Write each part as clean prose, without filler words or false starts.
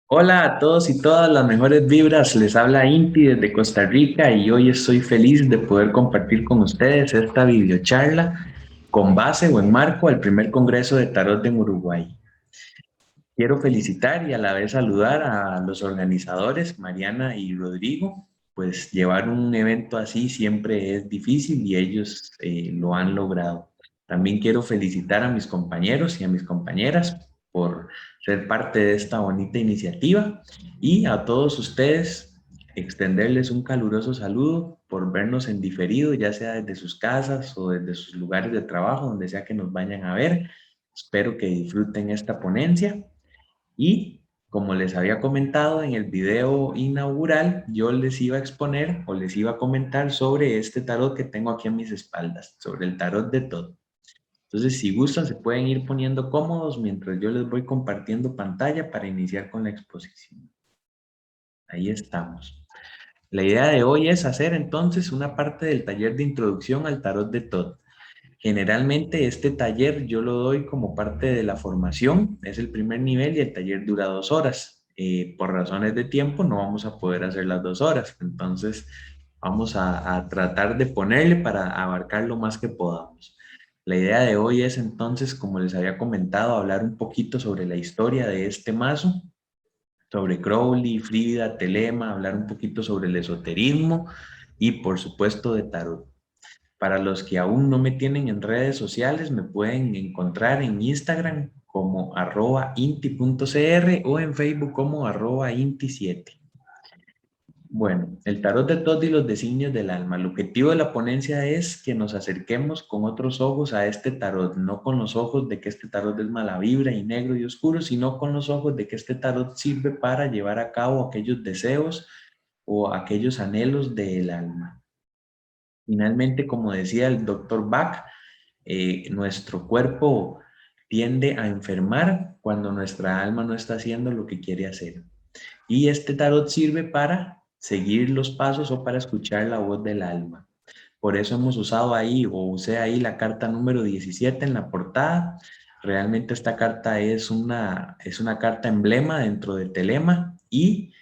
Hola a todos y todas las mejores vibras, les habla Inti desde Costa Rica y hoy estoy feliz de poder compartir con ustedes esta videocharla con base o en marco al primer Congreso de Tarot en Uruguay. Quiero felicitar y a la vez saludar a los organizadores, Mariana y Rodrigo, pues llevar un evento así siempre es difícil y ellos lo han logrado. También quiero felicitar a mis compañeros y a mis compañeras por ser parte de esta bonita iniciativa y a todos ustedes extenderles un caluroso saludo por vernos en diferido, ya sea desde sus casas o desde sus lugares de trabajo, donde sea que nos vayan a ver. Espero que disfruten esta ponencia y como les había comentado en el video inaugural, yo les iba a exponer o les iba a comentar sobre este tarot que tengo aquí a mis espaldas, sobre el tarot de todo. Entonces, si gustan, se pueden ir poniendo cómodos mientras yo les voy compartiendo pantalla para iniciar con la exposición. Ahí estamos. La idea de hoy es hacer entonces una parte del taller de introducción al tarot de todo. Generalmente este taller yo lo doy como parte de la formación, es el primer nivel y el taller dura 2 horas. Por razones de tiempo no vamos a poder hacer las 2 horas, entonces vamos a tratar de ponerle para abarcar lo más que podamos. La idea de hoy es entonces, como les había comentado, hablar un poquito sobre la historia de este mazo, sobre Crowley, Frida, Telema, hablar un poquito sobre el esoterismo y por supuesto de tarot. Para los que aún no me tienen en redes sociales, me pueden encontrar en Instagram como @inti.cr o en Facebook como @inti7. Bueno, el tarot de todos y los designios del alma. El objetivo de la ponencia es que nos acerquemos con otros ojos a este tarot, no con los ojos de que este tarot es mala vibra y negro y oscuro, sino con los ojos de que este tarot sirve para llevar a cabo aquellos deseos o aquellos anhelos del alma. Finalmente, como decía el doctor Bach, nuestro cuerpo tiende a enfermar cuando nuestra alma no está haciendo lo que quiere hacer. Y este tarot sirve para seguir los pasos o para escuchar la voz del alma. Por eso hemos usado ahí o usé ahí la carta número 17 en la portada. Realmente esta carta es una carta emblema dentro de Telema y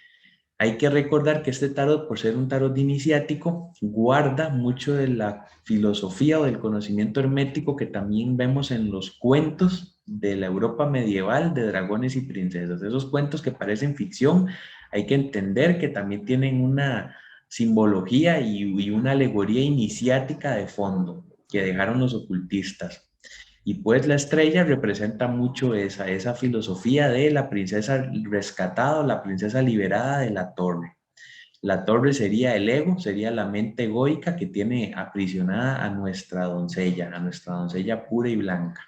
hay que recordar que este tarot, por ser un tarot iniciático, guarda mucho de la filosofía o del conocimiento hermético que también vemos en los cuentos de la Europa medieval de dragones y princesas. Esos cuentos que parecen ficción, hay que entender que también tienen una simbología y una alegoría iniciática de fondo que dejaron los ocultistas. Y pues la estrella representa mucho esa filosofía de la princesa rescatada o la princesa liberada de la torre. La torre sería el ego, sería la mente egoica que tiene aprisionada a nuestra doncella pura y blanca.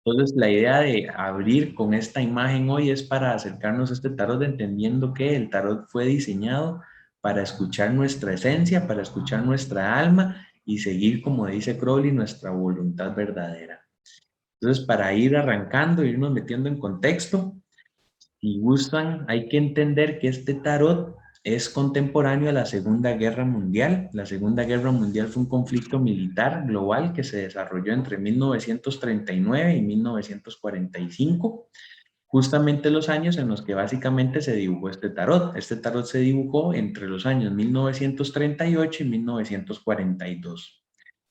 Entonces, la idea de abrir con esta imagen hoy es para acercarnos a este tarot entendiendo que el tarot fue diseñado para escuchar nuestra esencia, para escuchar nuestra alma y seguir, como dice Crowley, nuestra voluntad verdadera. Entonces, para ir arrancando, irnos metiendo en contexto, si gustan, hay que entender que este tarot es contemporáneo a la Segunda Guerra Mundial. La Segunda Guerra Mundial fue un conflicto militar global que se desarrolló entre 1939 y 1945, justamente los años en los que básicamente se dibujó este tarot. Este tarot se dibujó entre los años 1938 y 1942,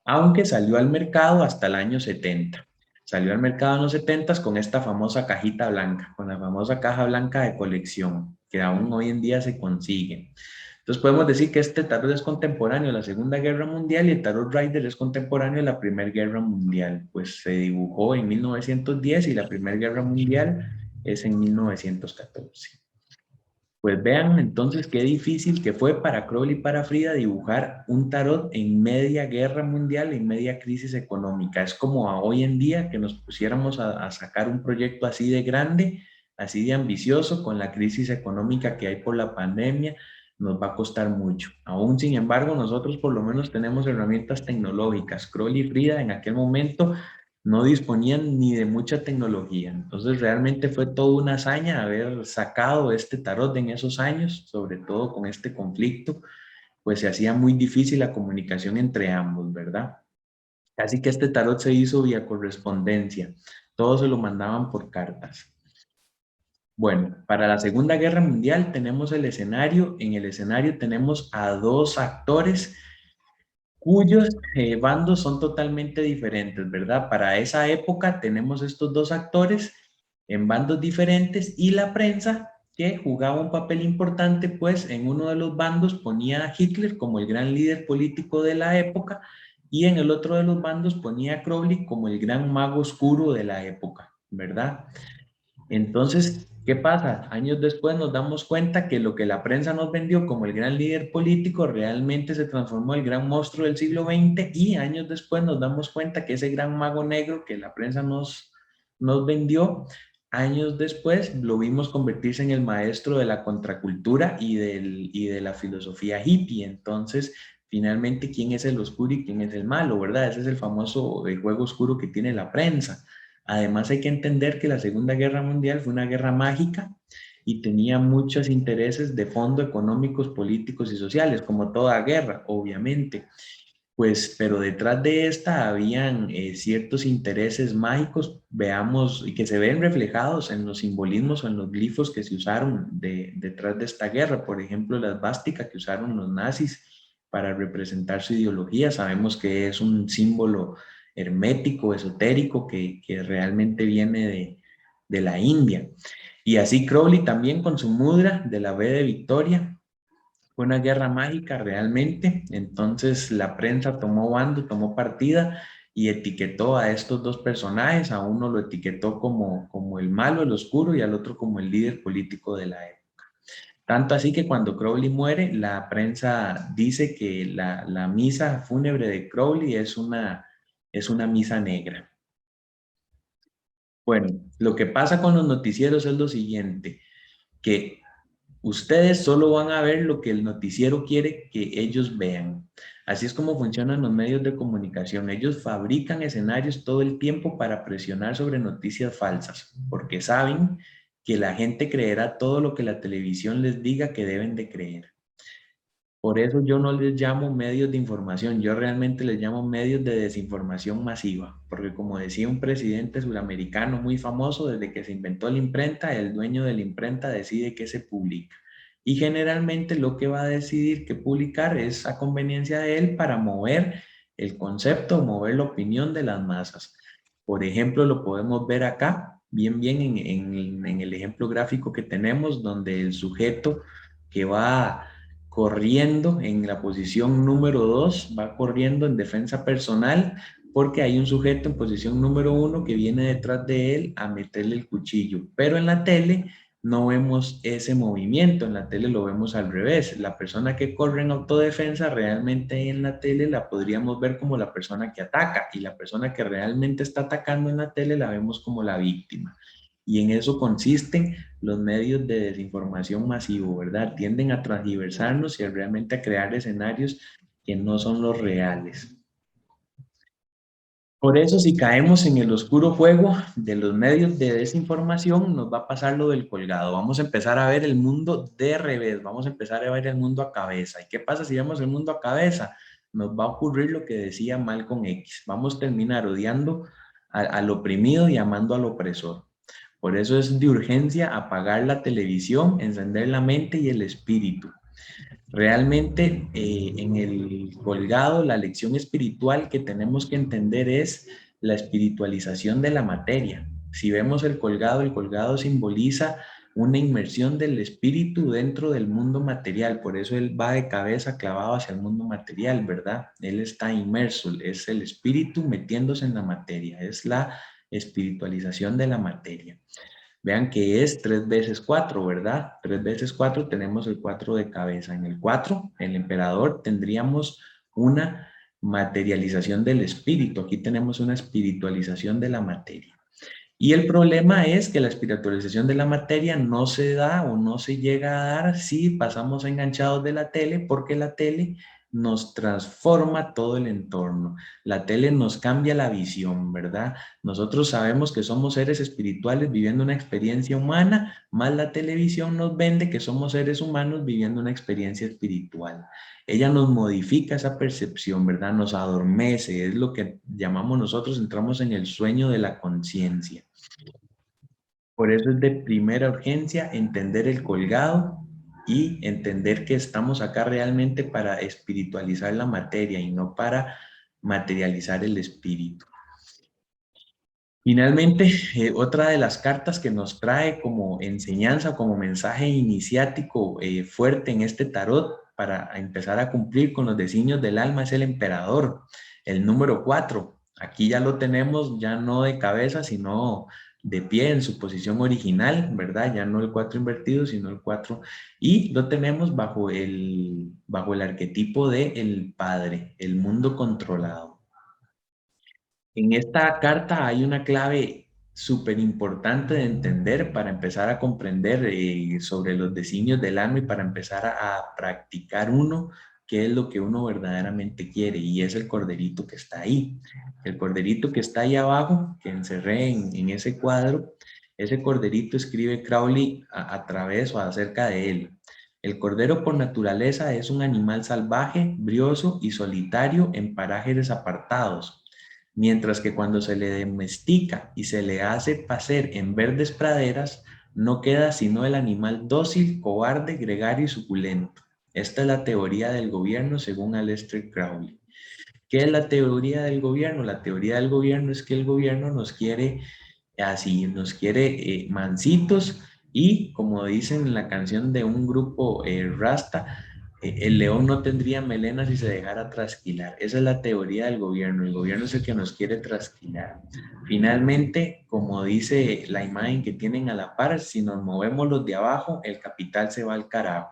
aunque salió al mercado hasta el año 70. Salió al mercado en los 70 con esta famosa cajita blanca, con la famosa caja blanca de colección, que aún hoy en día se consigue. Entonces podemos decir que este tarot es contemporáneo de la Segunda Guerra Mundial y el tarot Rider es contemporáneo de la Primera Guerra Mundial, pues se dibujó en 1910 y la Primera Guerra Mundial es en 1914. Pues vean entonces qué difícil que fue para Crowley y para Frida dibujar un tarot en media guerra mundial, en media crisis económica. Es como a hoy en día que nos pusiéramos a sacar un proyecto así de grande, así de ambicioso, con la crisis económica que hay por la pandemia, nos va a costar mucho. Aún sin embargo, nosotros por lo menos tenemos herramientas tecnológicas. Crowley y Frida en aquel momento no disponían ni de mucha tecnología. Entonces realmente fue toda una hazaña haber sacado este tarot en esos años, sobre todo con este conflicto, pues se hacía muy difícil la comunicación entre ambos, ¿verdad? Así que este tarot se hizo vía correspondencia, todos se lo mandaban por cartas. Bueno, para la Segunda Guerra Mundial tenemos el escenario, en el escenario tenemos a dos actores cuyos bandos son totalmente diferentes, ¿verdad? Para esa época tenemos estos dos actores en bandos diferentes y la prensa que jugaba un papel importante, pues en uno de los bandos ponía a Hitler como el gran líder político de la época y en el otro de los bandos ponía a Crowley como el gran mago oscuro de la época, ¿verdad? Entonces, ¿qué pasa? Años después nos damos cuenta que lo que la prensa nos vendió como el gran líder político realmente se transformó en el gran monstruo del siglo XX y años después nos damos cuenta que ese gran mago negro que la prensa nos vendió, años después lo vimos convertirse en el maestro de la contracultura y de la filosofía hippie. Entonces, finalmente, ¿quién es el oscuro y quién es el malo, verdad? Ese es el famoso juego oscuro que tiene la prensa. Además, hay que entender que la Segunda Guerra Mundial fue una guerra mágica y tenía muchos intereses de fondo económicos, políticos y sociales, como toda guerra, obviamente. Pues, pero detrás de esta habían ciertos intereses mágicos, veamos, y que se ven reflejados en los simbolismos o en los glifos que se usaron detrás de esta guerra. Por ejemplo, la esvástica que usaron los nazis para representar su ideología. Sabemos que es un símbolo hermético, esotérico, que realmente viene de la India. Y así Crowley también con su mudra de la B de Victoria, fue una guerra mágica realmente. Entonces la prensa tomó bando, tomó partida y etiquetó a estos dos personajes. A uno lo etiquetó como el malo, el oscuro, y al otro como el líder político de la época. Tanto así que cuando Crowley muere, la prensa dice que la misa fúnebre de Crowley es una misa negra. Bueno, lo que pasa con los noticieros es lo siguiente, que ustedes solo van a ver lo que el noticiero quiere que ellos vean. Así es como funcionan los medios de comunicación. Ellos fabrican escenarios todo el tiempo para presionar sobre noticias falsas, porque saben que la gente creerá todo lo que la televisión les diga que deben de creer. Por eso yo no les llamo medios de información, yo realmente les llamo medios de desinformación masiva, porque como decía un presidente suramericano muy famoso, desde que se inventó la imprenta, el dueño de la imprenta decide qué se publica. Y generalmente lo que va a decidir qué publicar es a conveniencia de él para mover el concepto, mover la opinión de las masas. Por ejemplo, lo podemos ver acá, bien en el ejemplo gráfico que tenemos, donde el sujeto que va corriendo en la posición número 2, va corriendo en defensa personal porque hay un sujeto en posición número 1 que viene detrás de él a meterle el cuchillo. Pero en la tele no vemos ese movimiento, en la tele lo vemos al revés. La persona que corre en autodefensa realmente en la tele la podríamos ver como la persona que ataca y la persona que realmente está atacando en la tele la vemos como la víctima. Y en eso consisten los medios de desinformación masivo, ¿verdad? Tienden a transgiversarnos y realmente a crear escenarios que no son los reales. Por eso, si caemos en el oscuro juego de los medios de desinformación, nos va a pasar lo del colgado. Vamos a empezar a ver el mundo de revés, vamos a empezar a ver el mundo a cabeza. ¿Y qué pasa si vemos el mundo a cabeza? Nos va a ocurrir lo que decía Malcolm X. Vamos a terminar odiando al oprimido y amando al opresor. Por eso es de urgencia apagar la televisión, encender la mente y el espíritu. Realmente en el colgado la lección espiritual que tenemos que entender es la espiritualización de la materia. Si vemos el colgado simboliza una inmersión del espíritu dentro del mundo material, por eso él va de cabeza clavado hacia el mundo material, ¿verdad? Él está inmerso, es el espíritu metiéndose en la materia, es la espiritualización de la materia. Vean que es 3 veces 4, ¿verdad? 3 veces 4 tenemos el 4 de cabeza. En el 4, el emperador, tendríamos una materialización del espíritu. Aquí tenemos una espiritualización de la materia. Y el problema es que la espiritualización de la materia no se da o no se llega a dar si pasamos enganchados de la tele, porque la tele nos transforma todo el entorno. La tele nos cambia la visión, ¿verdad? Nosotros sabemos que somos seres espirituales viviendo una experiencia humana, más la televisión nos vende que somos seres humanos viviendo una experiencia espiritual. Ella nos modifica esa percepción, ¿verdad? Nos adormece, es lo que llamamos nosotros, entramos en el sueño de la conciencia. Por eso es de primera urgencia entender el colgado y entender que estamos acá realmente para espiritualizar la materia y no para materializar el espíritu. Finalmente, otra de las cartas que nos trae como enseñanza, como mensaje iniciático fuerte en este tarot para empezar a cumplir con los designios del alma es el emperador, el número 4. Aquí ya lo tenemos, ya no de cabeza, sino de pie en su posición original, ¿verdad? Ya no el 4 invertido, sino el 4. Y lo tenemos bajo el arquetipo de el padre, el mundo controlado. En esta carta hay una clave súper importante de entender para empezar a comprender sobre los designios del alma y para empezar a practicar uno, qué es lo que uno verdaderamente quiere, y es el corderito que está ahí. El corderito que está ahí abajo, que encerré en ese cuadro, ese corderito escribe Crowley a través o acerca de él. El cordero por naturaleza es un animal salvaje, brioso y solitario en parajes apartados, mientras que cuando se le domestica y se le hace pacer en verdes praderas, no queda sino el animal dócil, cobarde, gregario y suculento. Esta es la teoría del gobierno según Aleister Crowley. ¿Qué es la teoría del gobierno? La teoría del gobierno es que el gobierno nos quiere así, nos quiere mansitos y, como dicen en la canción de un grupo Rasta, el león no tendría melena si se dejara trasquilar. Esa es la teoría del gobierno. El gobierno es el que nos quiere trasquilar. Finalmente, como dice la imagen que tienen a la par, si nos movemos los de abajo, el capital se va al carajo.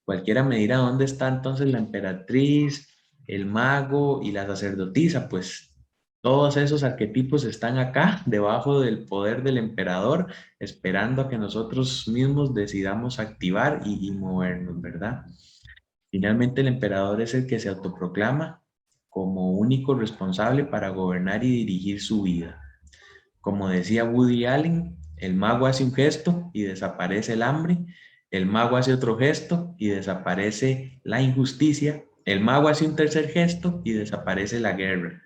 Cualquiera me dirá dónde está entonces la emperatriz, el mago y la sacerdotisa. Pues todos esos arquetipos están acá, debajo del poder del emperador, esperando a que nosotros mismos decidamos activar y movernos, ¿verdad? Finalmente, el emperador es el que se autoproclama como único responsable para gobernar y dirigir su vida. Como decía Woody Allen, el mago hace un gesto y desaparece el hambre, el mago hace otro gesto y desaparece la injusticia, el mago hace un tercer gesto y desaparece la guerra.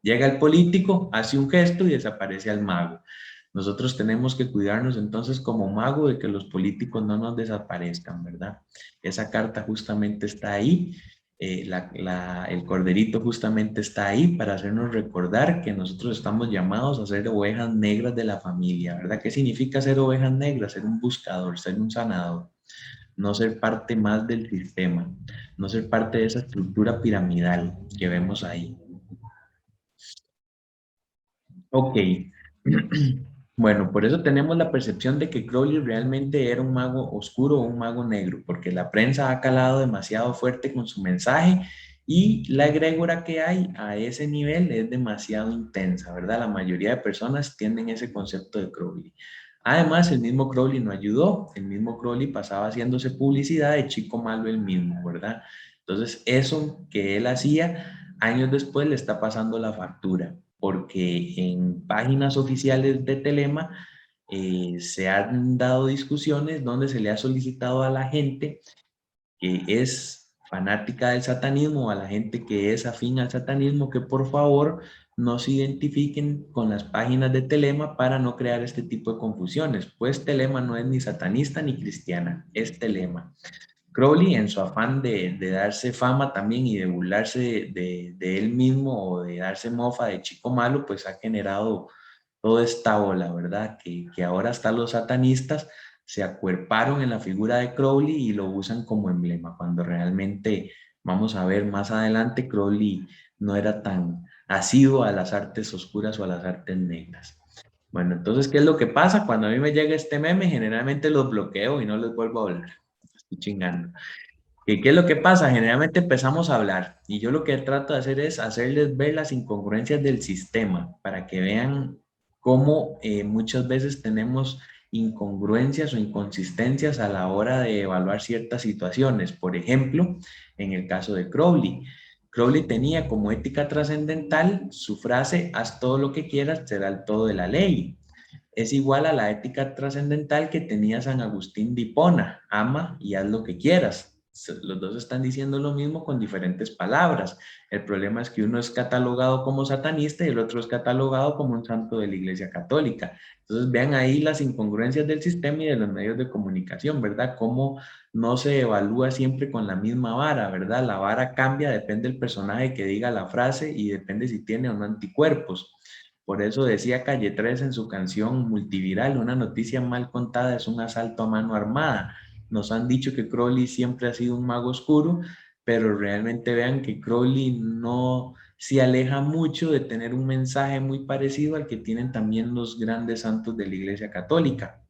Llega el político, hace un gesto y desaparece al mago. Nosotros tenemos que cuidarnos entonces como mago de que los políticos no nos desaparezcan, ¿verdad? Esa carta justamente está ahí, el corderito justamente está ahí para hacernos recordar que nosotros estamos llamados a ser ovejas negras de la familia, ¿verdad? ¿Qué significa ser ovejas negras? Ser un buscador, ser un sanador, no ser parte más del sistema, no ser parte de esa estructura piramidal que vemos ahí. Ok. Bueno, por eso tenemos la percepción de que Crowley realmente era un mago oscuro o un mago negro, porque la prensa ha calado demasiado fuerte con su mensaje y la egrégora que hay a ese nivel es demasiado intensa, ¿verdad? La mayoría de personas tienen ese concepto de Crowley. Además, el mismo Crowley no ayudó, el mismo Crowley pasaba haciéndose publicidad de chico malo él mismo, ¿verdad? Entonces, eso que él hacía, años después le está pasando la factura porque en páginas oficiales de Telema se han dado discusiones donde se le ha solicitado a la gente que es fanática del satanismo, a la gente que es afín al satanismo, que por favor no se identifiquen con las páginas de Telema para no crear este tipo de confusiones, pues Telema no es ni satanista ni cristiana, es Telema. Crowley, en su afán de darse fama también y de burlarse de él mismo o de darse mofa de chico malo, pues ha generado toda esta ola, ¿verdad? Que ahora hasta los satanistas se acuerparon en la figura de Crowley y lo usan como emblema, cuando realmente, vamos a ver más adelante, Crowley no era tan asiduo a las artes oscuras o a las artes negras. Bueno, entonces, ¿qué es lo que pasa? Cuando a mí me llega este meme, generalmente los bloqueo y no les vuelvo a hablar. Estoy chingando. ¿Qué es lo que pasa? Generalmente empezamos a hablar y yo lo que trato de hacer es hacerles ver las incongruencias del sistema para que vean cómo muchas veces tenemos incongruencias o inconsistencias a la hora de evaluar ciertas situaciones. Por ejemplo, en el caso de Crowley. Crowley tenía como ética trascendental su frase, haz todo lo que quieras, será el todo de la ley. Es igual a la ética trascendental que tenía San Agustín de Hipona, ama y haz lo que quieras. Los dos están diciendo lo mismo con diferentes palabras. El problema es que uno es catalogado como satanista y el otro es catalogado como un santo de la Iglesia Católica. Entonces vean ahí las incongruencias del sistema y de los medios de comunicación, ¿verdad? Cómo no se evalúa siempre con la misma vara, ¿verdad? La vara cambia, depende del personaje que diga la frase y depende si tiene o no anticuerpos. Por eso decía Calle 13 en su canción multiviral, una noticia mal contada es un asalto a mano armada. Nos han dicho que Crowley siempre ha sido un mago oscuro, pero realmente vean que Crowley no se aleja mucho de tener un mensaje muy parecido al que tienen también los grandes santos de la Iglesia Católica.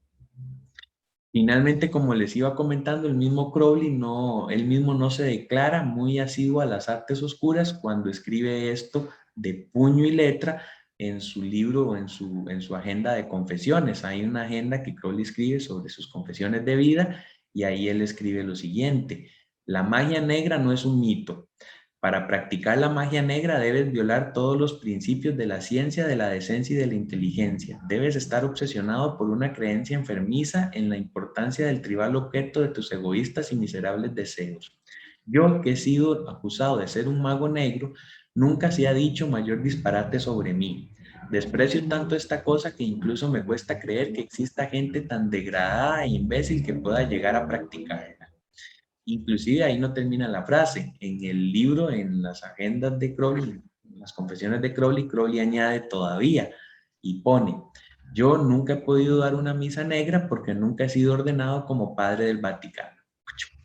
Finalmente, como les iba comentando, el mismo Crowley no, él mismo no se declara muy asiduo a las artes oscuras cuando escribe esto de puño y letra en su libro o en su agenda de confesiones. Hay una agenda que Crowley escribe sobre sus confesiones de vida y ahí él escribe lo siguiente: la magia negra no es un mito. Para practicar la magia negra debes violar todos los principios de la ciencia, de la decencia y de la inteligencia. Debes estar obsesionado por una creencia enfermiza en la importancia del tribal objeto de tus egoístas y miserables deseos. Yo, que he sido acusado de ser un mago negro, nunca se ha dicho mayor disparate sobre mí. Desprecio tanto esta cosa que incluso me cuesta creer que exista gente tan degradada e imbécil que pueda llegar a practicarla. Inclusive ahí no termina la frase. En el libro, en las agendas de Crowley, en las confesiones de Crowley, Crowley añade todavía y pone: yo nunca he podido dar una misa negra porque nunca he sido ordenado como padre del Vaticano.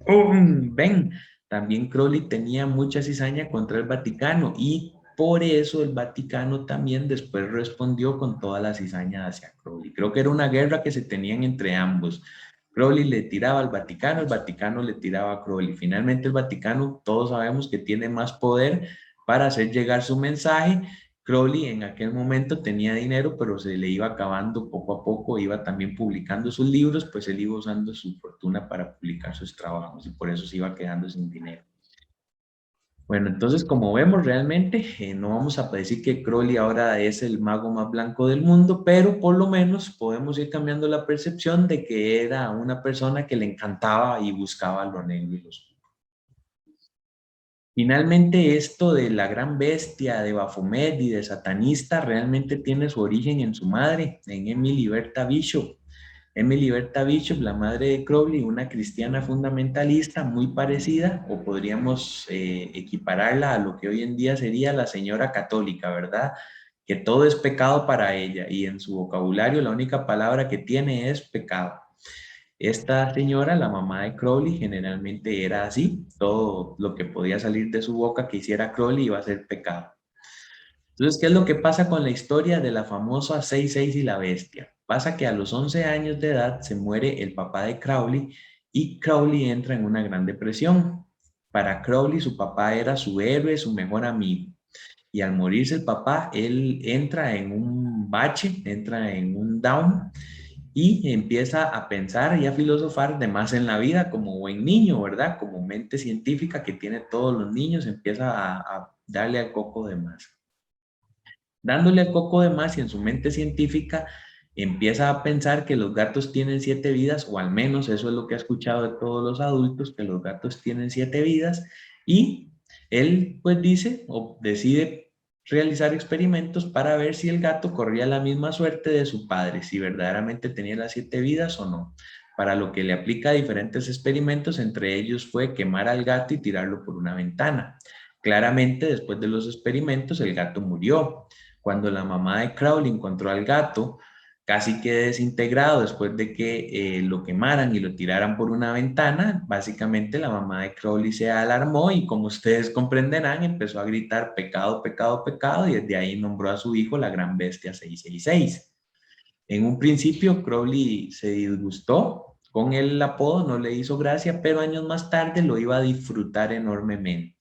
¡Pum! Ven, también Crowley tenía mucha cizaña contra el Vaticano y por eso el Vaticano también después respondió con toda la cizaña hacia Crowley. Creo que era una guerra que se tenían entre ambos. Crowley le tiraba al Vaticano, el Vaticano le tiraba a Crowley. Finalmente el Vaticano, todos sabemos que tiene más poder para hacer llegar su mensaje. Crowley en aquel momento tenía dinero, pero se le iba acabando poco a poco, iba también publicando sus libros, pues él iba usando su fortuna para publicar sus trabajos y por eso se iba quedando sin dinero. Bueno, entonces como vemos realmente, no vamos a decir que Crowley ahora es el mago más blanco del mundo, pero por lo menos podemos ir cambiando la percepción de que era una persona que le encantaba y buscaba lo negro y lo oscuro. Finalmente, esto de la gran bestia, de Baphomet y de satanista realmente tiene su origen en su madre, en Emily Berta Bishop. Emily Berta Bishop, la madre de Crowley, una cristiana fundamentalista muy parecida, o podríamos equipararla a lo que hoy en día sería la señora católica, ¿verdad? Que todo es pecado para ella y en su vocabulario la única palabra que tiene es pecado. Esta señora, la mamá de Crowley, generalmente era así. Todo lo que podía salir de su boca que hiciera Crowley iba a ser pecado. Entonces, ¿qué es lo que pasa con la historia de la famosa 66 y la bestia? Pasa que a los 11 años de edad se muere el papá de Crowley y Crowley entra en una gran depresión. Para Crowley, su papá era su héroe, su mejor amigo. Y al morirse el papá, él entra en un bache, entra en un down y empieza a pensar y a filosofar de más en la vida como buen niño, ¿verdad? Como mente científica que tiene todos los niños, empieza a darle al coco de más. Dándole al coco de más y en su mente científica empieza a pensar que los gatos tienen 7 vidas, o al menos eso es lo que ha escuchado de todos los adultos, que los gatos tienen 7 vidas, y él pues dice o decide realizar experimentos para ver si el gato corría la misma suerte de su padre, si verdaderamente tenía las 7 vidas o no. Para lo que le aplica diferentes experimentos, entre ellos fue quemar al gato y tirarlo por una ventana. Claramente, después de los experimentos, el gato murió. Cuando la mamá de Crowley encontró al gato, casi que desintegrado después de que lo quemaran y lo tiraran por una ventana, básicamente la mamá de Crowley se alarmó y, como ustedes comprenderán, empezó a gritar pecado, pecado, pecado, y desde ahí nombró a su hijo la gran bestia 666. En un principio Crowley se disgustó con el apodo, no le hizo gracia, pero años más tarde lo iba a disfrutar enormemente.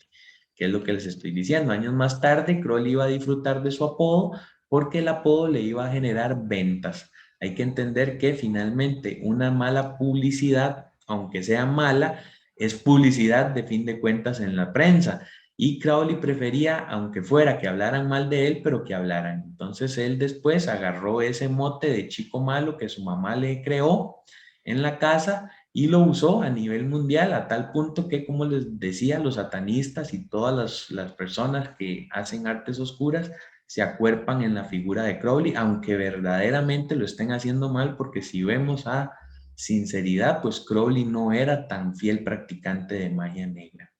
¿Qué es lo que les estoy diciendo? Años más tarde, Crowley iba a disfrutar de su apodo porque el apodo le iba a generar ventas. Hay que entender que finalmente una mala publicidad, aunque sea mala, es publicidad de fin de cuentas en la prensa. Y Crowley prefería, aunque fuera que hablaran mal de él, pero que hablaran. Entonces él después agarró ese mote de chico malo que su mamá le creó en la casa y lo usó a nivel mundial a tal punto que, como les decía, los satanistas y todas las personas que hacen artes oscuras se acuerpan en la figura de Crowley, aunque verdaderamente lo estén haciendo mal, porque si vemos a sinceridad, pues Crowley no era tan fiel practicante de magia negra.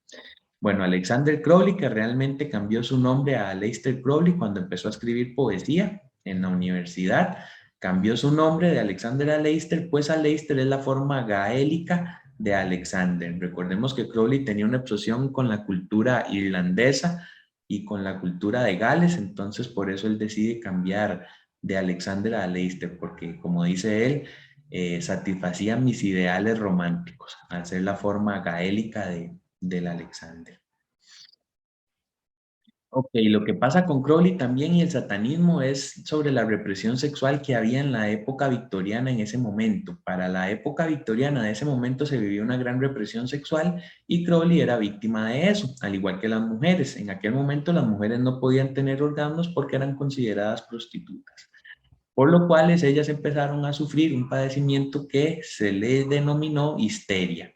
Bueno, Alexander Crowley, que realmente cambió su nombre a Aleister Crowley cuando empezó a escribir poesía en la universidad, cambió su nombre de Alexander a Aleister, pues Aleister es la forma gaélica de Alexander. Recordemos que Crowley tenía una obsesión con la cultura irlandesa y con la cultura de Gales, entonces por eso él decide cambiar de Alexander a Aleister, porque como dice él, satisfacía mis ideales románticos, al ser la forma gaélica del Alexander. Ok, lo que pasa con Crowley también y el satanismo es sobre la represión sexual que había en la época victoriana en ese momento. Para la época victoriana de ese momento se vivía una gran represión sexual y Crowley era víctima de eso, al igual que las mujeres. En aquel momento las mujeres no podían tener orgasmos porque eran consideradas prostitutas, por lo cual ellas empezaron a sufrir un padecimiento que se le denominó histeria,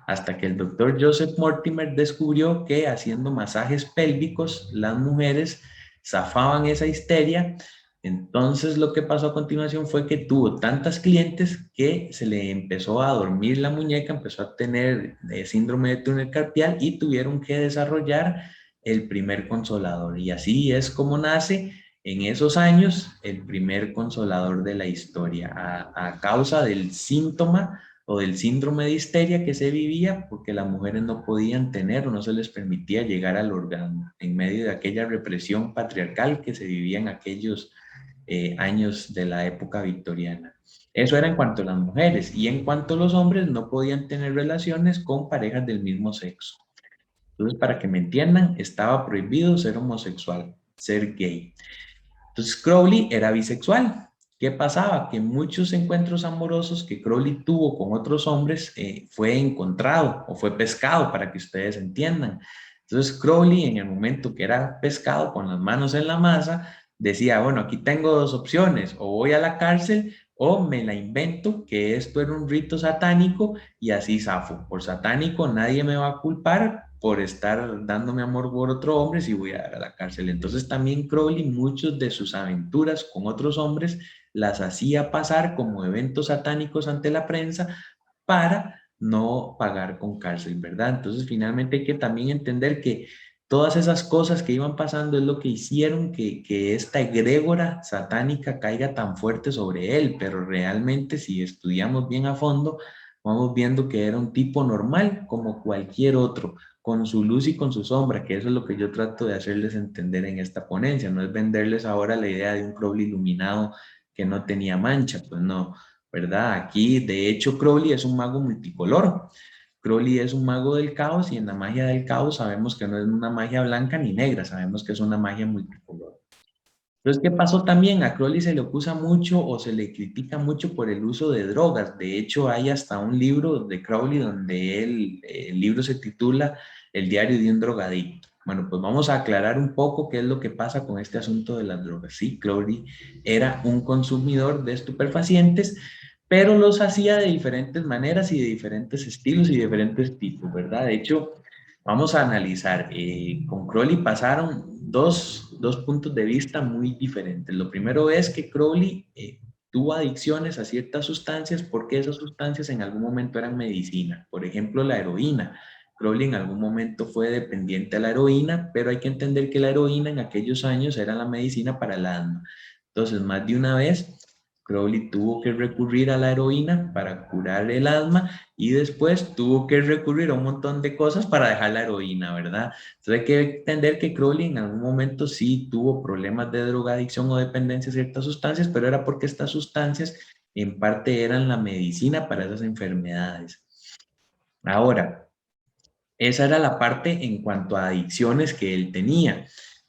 hasta que el doctor Joseph Mortimer descubrió que haciendo masajes pélvicos las mujeres zafaban esa histeria. Entonces lo que pasó a continuación fue que tuvo tantas clientes que se le empezó a dormir la muñeca, empezó a tener síndrome de túnel carpial y tuvieron que desarrollar el primer consolador. Y así es como nace en esos años el primer consolador de la historia, a causa del síntoma o del síndrome de histeria que se vivía porque las mujeres no podían tener o no se les permitía llegar al orgasmo en medio de aquella represión patriarcal que se vivía en aquellos años de la época victoriana. Eso era en cuanto a las mujeres, y en cuanto a los hombres no podían tener relaciones con parejas del mismo sexo. Entonces, para que me entiendan, estaba prohibido ser homosexual, ser gay. Entonces Crowley era bisexual. ¿Qué pasaba? Que muchos encuentros amorosos que Crowley tuvo con otros hombres fue encontrado o fue pescado, para que ustedes entiendan. Entonces Crowley, en el momento que era pescado con las manos en la masa, decía, bueno, aquí tengo dos opciones: o voy a la cárcel o me la invento que esto era un rito satánico y así zafo. Por satánico nadie me va a culpar por estar dándome amor por otro hombre si voy a dar a la cárcel. Entonces también Crowley, muchos de sus aventuras con otros hombres las hacía pasar como eventos satánicos ante la prensa para no pagar con cárcel, ¿verdad? Entonces finalmente hay que también entender que todas esas cosas que iban pasando es lo que hicieron que esta egrégora satánica caiga tan fuerte sobre él, pero realmente si estudiamos bien a fondo, vamos viendo que era un tipo normal como cualquier otro, con su luz y con su sombra, que eso es lo que yo trato de hacerles entender en esta ponencia. No es venderles ahora la idea de un Crowley iluminado que no tenía mancha, pues no, ¿verdad? Aquí, de hecho, Crowley es un mago multicolor. Crowley es un mago del caos, y en la magia del caos sabemos que no es una magia blanca ni negra, sabemos que es una magia multicolor. Entonces, ¿qué pasó también? A Crowley se le acusa mucho o se le critica mucho por el uso de drogas. De hecho, hay hasta un libro de Crowley donde el libro se titula El diario de un drogadicto. Bueno, pues vamos a aclarar un poco qué es lo que pasa con este asunto de las drogas. Sí, Crowley era un consumidor de estupefacientes, pero los hacía de diferentes maneras y de diferentes estilos y diferentes tipos, ¿verdad? De hecho, vamos a analizar. Con Crowley pasaron dos puntos de vista muy diferentes. Lo primero es que Crowley tuvo adicciones a ciertas sustancias porque esas sustancias en algún momento eran medicina. Por ejemplo, la heroína. Crowley en algún momento fue dependiente a la heroína, pero hay que entender que la heroína en aquellos años era la medicina para el alma. Entonces, más de una vez, Crowley tuvo que recurrir a la heroína para curar el alma, y después tuvo que recurrir a un montón de cosas para dejar la heroína, ¿verdad? Entonces hay que entender que Crowley en algún momento sí tuvo problemas de drogadicción o dependencia a ciertas sustancias, pero era porque estas sustancias en parte eran la medicina para esas enfermedades. Ahora, esa era la parte en cuanto a adicciones que él tenía.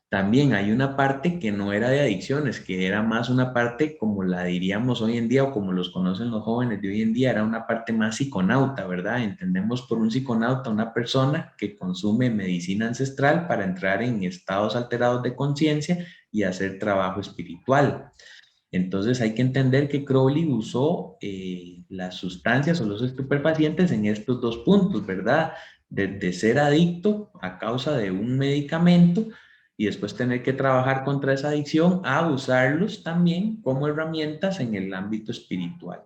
También hay una parte que no era de adicciones, que era más una parte como la diríamos hoy en día o como los conocen los jóvenes de hoy en día, era una parte más psiconauta, ¿verdad? Entendemos por un psiconauta una persona que consume medicina ancestral para entrar en estados alterados de conciencia y hacer trabajo espiritual. Entonces hay que entender que Crowley usó las sustancias o los estupefacientes en estos dos puntos, ¿verdad? De ser adicto a causa de un medicamento y después tener que trabajar contra esa adicción, a usarlos también como herramientas en el ámbito espiritual.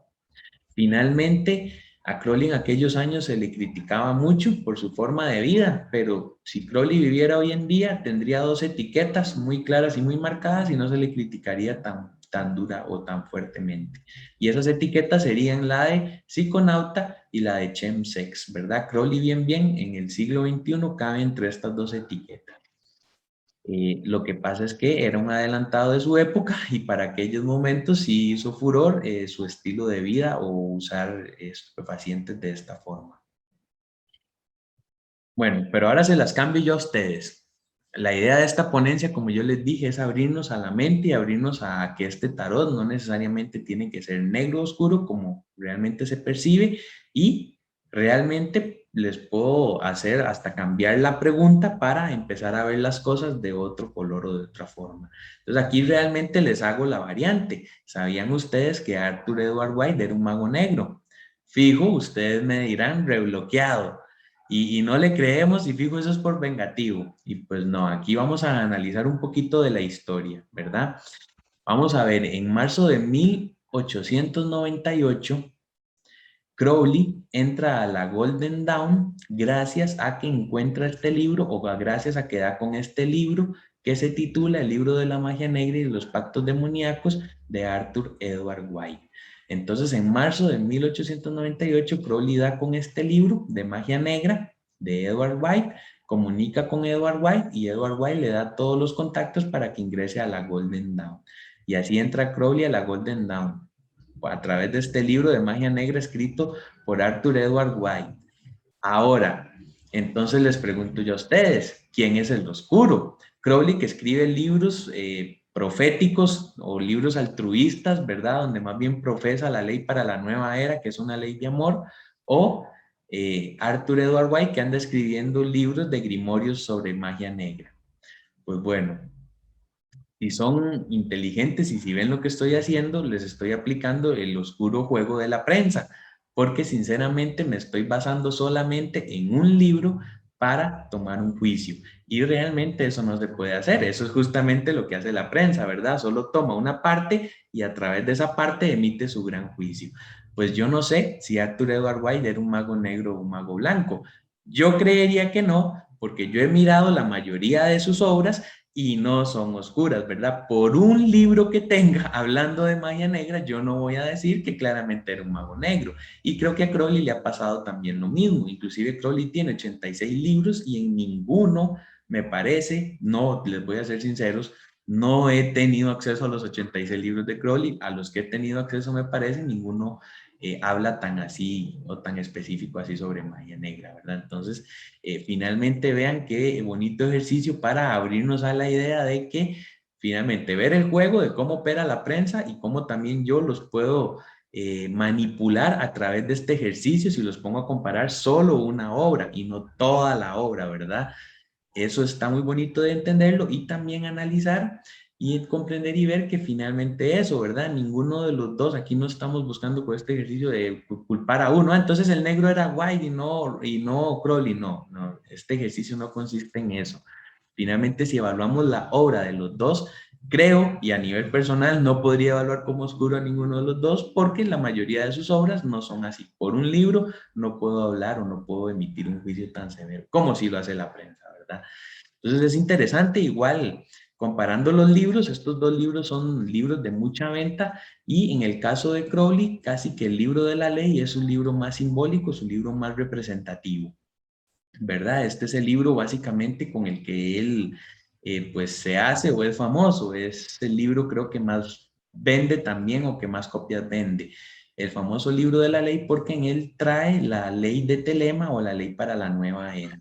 Finalmente, a Crowley en aquellos años se le criticaba mucho por su forma de vida, pero si Crowley viviera hoy en día, tendría dos etiquetas muy claras y muy marcadas y no se le criticaría tan dura o tan fuertemente. Y esas etiquetas serían la de psiconauta y la de chemsex, ¿verdad? Crowley bien en el siglo XXI cabe entre estas dos etiquetas. Lo que pasa es que era un adelantado de su época y para aquellos momentos sí hizo furor su estilo de vida o usar estupefacientes de esta forma. Bueno, pero ahora se las cambio yo a ustedes. La idea de esta ponencia, como yo les dije, es abrirnos a la mente y abrirnos a que este tarot no necesariamente tiene que ser negro oscuro como realmente se percibe y realmente les puedo hacer hasta cambiar la pregunta para empezar a ver las cosas de otro color o de otra forma. Entonces aquí realmente les hago la variante. ¿Sabían ustedes que Arthur Edward White era un mago negro? Fijo, ustedes me dirán rebloqueado. Y no le creemos y fijo, eso es por vengativo. Y pues no, aquí vamos a analizar un poquito de la historia, ¿verdad? Vamos a ver, en marzo de 1898, Crowley entra a la Golden Dawn gracias a que encuentra este libro o gracias a que da con este libro que se titula El libro de la magia negra y los pactos demoníacos de Arthur Edward White. Entonces, en marzo de 1898, Crowley da con este libro de magia negra de Edward White, comunica con Edward White y Edward White le da todos los contactos para que ingrese a la Golden Dawn. Y así entra Crowley a la Golden Dawn a través de este libro de magia negra escrito por Arthur Edward White. Ahora, entonces les pregunto yo a ustedes, ¿quién es el oscuro? Crowley, que escribe libros proféticos o libros altruistas, ¿verdad? Donde más bien profesa la ley para la nueva era, que es una ley de amor, o Arthur Edward White, que anda escribiendo libros de grimorios sobre magia negra. Pues bueno, si son inteligentes y si ven lo que estoy haciendo, les estoy aplicando el oscuro juego de la prensa, porque sinceramente me estoy basando solamente en un libro para tomar un juicio. Y realmente eso no se puede hacer. Eso es justamente lo que hace la prensa, ¿verdad? Solo toma una parte y a través de esa parte emite su gran juicio. Pues yo no sé si Arthur Edward White era un mago negro o un mago blanco. Yo creería que no, porque yo he mirado la mayoría de sus obras y no son oscuras, ¿verdad? Por un libro que tenga hablando de magia negra, yo no voy a decir que claramente era un mago negro. Y creo que a Crowley le ha pasado también lo mismo. Inclusive Crowley tiene 86 libros y en ninguno, me parece, no, les voy a ser sinceros, no he tenido acceso a los 86 libros de Crowley. A los que he tenido acceso, me parece, ninguno habla tan así o tan específico así sobre magia negra, ¿verdad? Entonces, finalmente vean qué bonito ejercicio para abrirnos a la idea de que finalmente ver el juego de cómo opera la prensa y cómo también yo los puedo manipular a través de este ejercicio si los pongo a comparar solo una obra y no toda la obra, ¿verdad? Eso está muy bonito de entenderlo y también analizar y comprender y ver que finalmente eso, ¿verdad? Ninguno de los dos, aquí no estamos buscando con este ejercicio de culpar a uno. Entonces el negro era White y no Crowley, no, este ejercicio no consiste en eso. Finalmente, si evaluamos la obra de los dos, creo, y a nivel personal, no podría evaluar como oscuro a ninguno de los dos, porque la mayoría de sus obras no son así. Por un libro no puedo hablar o no puedo emitir un juicio tan severo como si lo hace la prensa, ¿verdad? Entonces es interesante, igual, comparando los libros, estos dos libros son libros de mucha venta y en el caso de Crowley, casi que el libro de la ley es un libro más simbólico, es un libro más representativo. ¿Verdad? Este es el libro básicamente con el que él pues se hace o es famoso. Es el libro creo que más vende también o que más copias vende. El famoso libro de la ley porque en él trae la ley de Telema o la ley para la nueva era.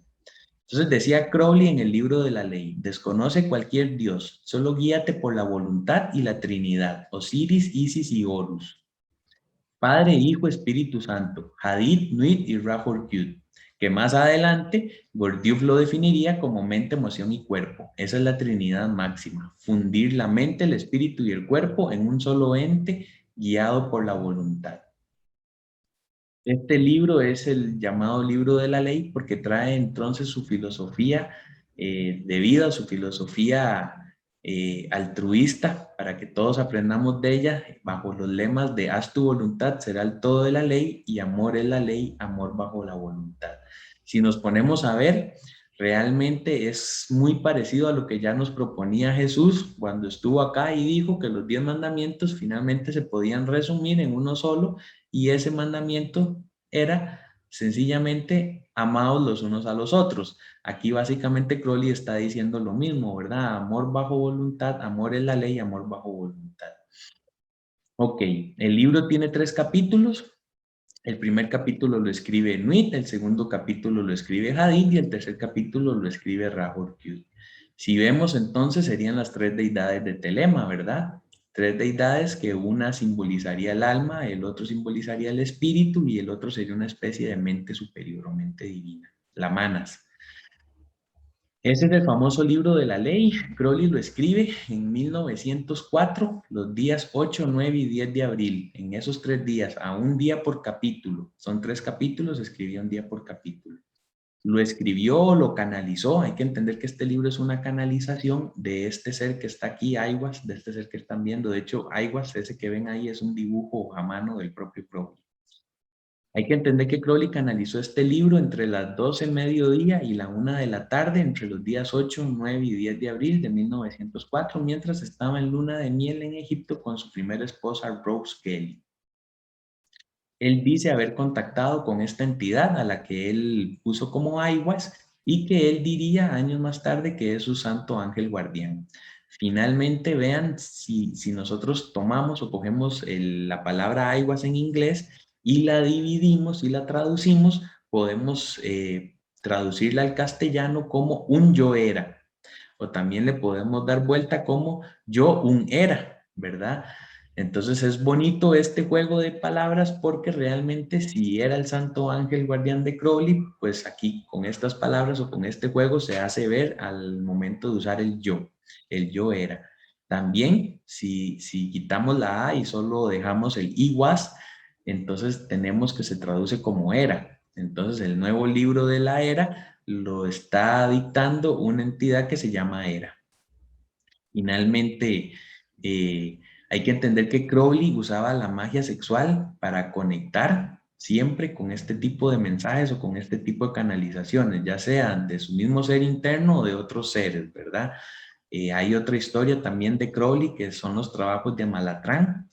Entonces decía Crowley en el libro de la ley, desconoce cualquier dios, solo guíate por la voluntad y la Trinidad, Osiris, Isis y Horus. Padre, Hijo, Espíritu Santo, Hadith, Nuit y Rahor Qt. que más adelante Gurdjieff lo definiría como mente, emoción y cuerpo. Esa es la Trinidad máxima, fundir la mente, el espíritu y el cuerpo en un solo ente guiado por la voluntad. Este libro es el llamado libro de la ley porque trae entonces su filosofía de vida, su filosofía altruista, para que todos aprendamos de ella bajo los lemas de haz tu voluntad, será el todo de la ley, y amor es la ley, amor bajo la voluntad. Si nos ponemos a ver, realmente es muy parecido a lo que ya nos proponía Jesús cuando estuvo acá y dijo que los 10 mandamientos finalmente se podían resumir en uno solo, y ese mandamiento era sencillamente amados los unos a los otros. Aquí básicamente Crowley está diciendo lo mismo, ¿verdad? Amor bajo voluntad, amor es la ley, amor bajo voluntad. Ok, el libro tiene 3 capítulos. El primer capítulo lo escribe Nuit, el segundo capítulo lo escribe Hadid y el tercer capítulo lo escribe Rahul Q. Si vemos entonces serían las 3 deidades de Telema, ¿verdad? 3 deidades que una simbolizaría el alma, el otro simbolizaría el espíritu y el otro sería una especie de mente superior o mente divina, la Manas. Ese es el famoso libro de la ley. Crowley lo escribe en 1904, los días 8, 9 y 10 de abril. En esos 3 días, a un día por capítulo. Son 3 capítulos, escribió un día por capítulo. Lo escribió, lo canalizó. Hay que entender que este libro es una canalización de este ser que está aquí, Aiwass, de este ser que están viendo. De hecho, Aiwass, ese que ven ahí, es un dibujo a mano del propio Crowley. Hay que entender que Crowley canalizó este libro entre las 12 mediodía y la 1 de la tarde, entre los días 8, 9 y 10 de abril de 1904, mientras estaba en luna de miel en Egipto con su primera esposa, Rose Kelly. Él dice haber contactado con esta entidad a la que él puso como Aiwass y que él diría años más tarde que es su santo ángel guardián. Finalmente, vean, si nosotros tomamos o cogemos la palabra Aiwass en inglés y la dividimos y la traducimos, podemos traducirla al castellano como un yo era, o también le podemos dar vuelta como yo un era, ¿verdad? Entonces es bonito este juego de palabras porque realmente si era el santo ángel guardián de Crowley, pues aquí con estas palabras o con este juego se hace ver al momento de usar el yo era. También si quitamos la A y solo dejamos el IWAS, entonces tenemos que se traduce como era. Entonces el nuevo libro de la era lo está dictando una entidad que se llama Era. Finalmente, hay que entender que Crowley usaba la magia sexual para conectar siempre con este tipo de mensajes o con este tipo de canalizaciones, ya sean de su mismo ser interno o de otros seres, ¿verdad? Hay otra historia también de Crowley que son los trabajos de Malatrán,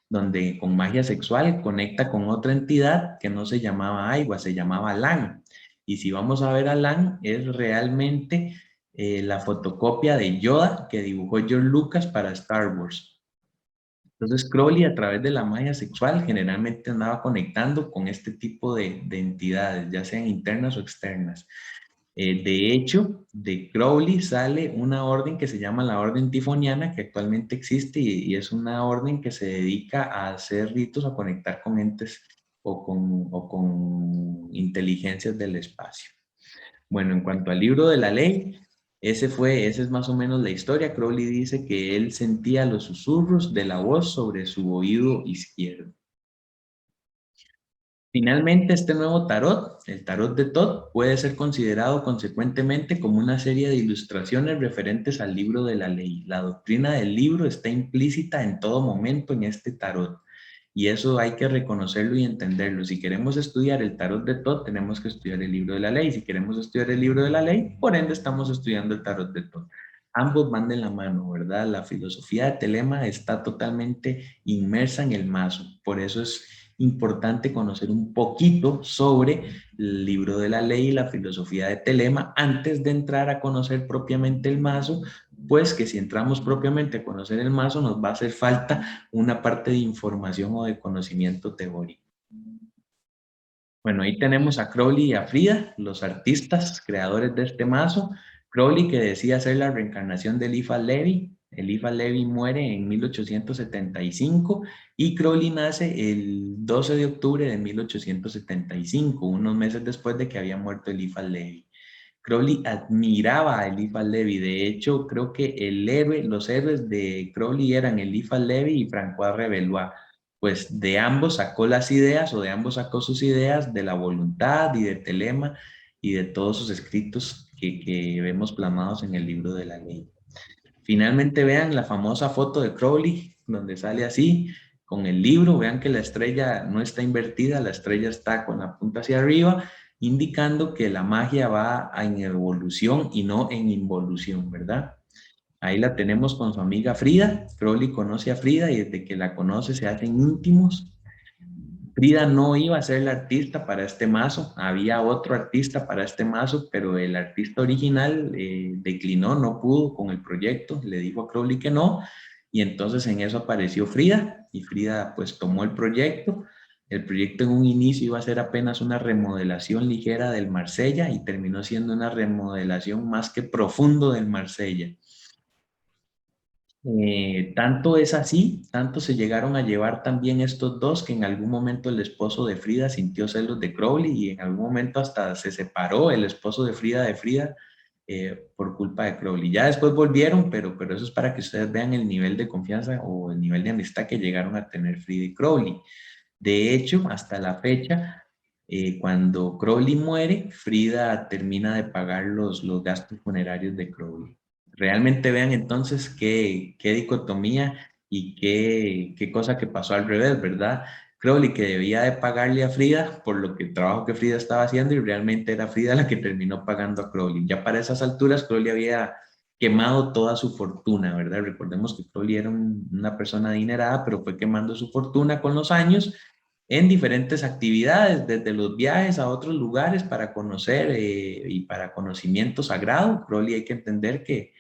donde con magia sexual conecta con otra entidad que no se llamaba Aiwa, se llamaba Lan. Y si vamos a ver a Lan, es realmente la fotocopia de Yoda que dibujó George Lucas para Star Wars. Entonces Crowley a través de la magia sexual generalmente andaba conectando con este tipo de entidades, ya sean internas o externas. De hecho, de Crowley sale una orden que se llama la Orden Tifoniana, que actualmente existe y es una orden que se dedica a hacer ritos, a conectar con entes o con inteligencias del espacio. Bueno, en cuanto al libro de la ley, esa es más o menos la historia. Crowley dice que él sentía los susurros de la voz sobre su oído izquierdo. Finalmente, este nuevo tarot, el tarot de Thoth, puede ser considerado consecuentemente como una serie de ilustraciones referentes al libro de la ley. La doctrina del libro está implícita en todo momento en este tarot. Y eso hay que reconocerlo y entenderlo. Si queremos estudiar el tarot de Thoth, tenemos que estudiar el libro de la ley. Si queremos estudiar el libro de la ley, por ende estamos estudiando el tarot de Thoth. Ambos van de la mano, ¿verdad? La filosofía de Telema está totalmente inmersa en el mazo. Por eso es importante conocer un poquito sobre el libro de la ley y la filosofía de Telema antes de entrar a conocer propiamente el mazo, pues que si entramos propiamente a conocer el mazo nos va a hacer falta una parte de información o de conocimiento teórico. Bueno, ahí tenemos a Crowley y a Frida, los artistas creadores de este mazo. Crowley, que decía ser la reencarnación de Eliphas Levi, Eliphas Levi muere en 1875 y Crowley nace el 12 de octubre de 1875, unos meses después de que había muerto Eliphas Levi. Crowley admiraba a Eliphas Levi. De hecho, creo que los héroes de Crowley eran Eliphas Levi y François Revelois. Pues de ambos sacó las ideas o de ambos sacó sus ideas de la voluntad y de Telema y de todos sus escritos que vemos plasmados en el libro de la ley. Finalmente vean la famosa foto de Crowley, donde sale así, con el libro, vean que la estrella no está invertida, la estrella está con la punta hacia arriba, indicando que la magia va en evolución y no en involución, ¿verdad? Ahí la tenemos con su amiga Frida. Crowley conoce a Frida y desde que la conoce se hacen íntimos. Frida no iba a ser la artista para este mazo, había otro artista para este mazo, pero el artista original declinó, no pudo con el proyecto, le dijo a Crowley que no, y entonces en eso apareció Frida, y Frida pues tomó el proyecto en un inicio iba a ser apenas una remodelación ligera del Marsella, y terminó siendo una remodelación más que profundo del Marsella. Tanto es así, tanto se llegaron a llevar también estos dos que en algún momento el esposo de Frida sintió celos de Crowley y en algún momento hasta se separó el esposo de Frida por culpa de Crowley. Ya después volvieron, pero eso es para que ustedes vean el nivel de confianza o el nivel de amistad que llegaron a tener Frida y Crowley. De hecho, hasta la fecha, cuando Crowley muere, Frida termina de pagar los gastos funerarios de Crowley. Realmente vean entonces qué dicotomía y qué cosa que pasó al revés, ¿verdad? Crowley que debía de pagarle a Frida por lo que el trabajo que Frida estaba haciendo y realmente era Frida la que terminó pagando a Crowley. Ya para esas alturas Crowley había quemado toda su fortuna, ¿verdad? Recordemos que Crowley era una persona adinerada, pero fue quemando su fortuna con los años en diferentes actividades, desde los viajes a otros lugares para conocer y para conocimiento sagrado. Crowley hay que entender que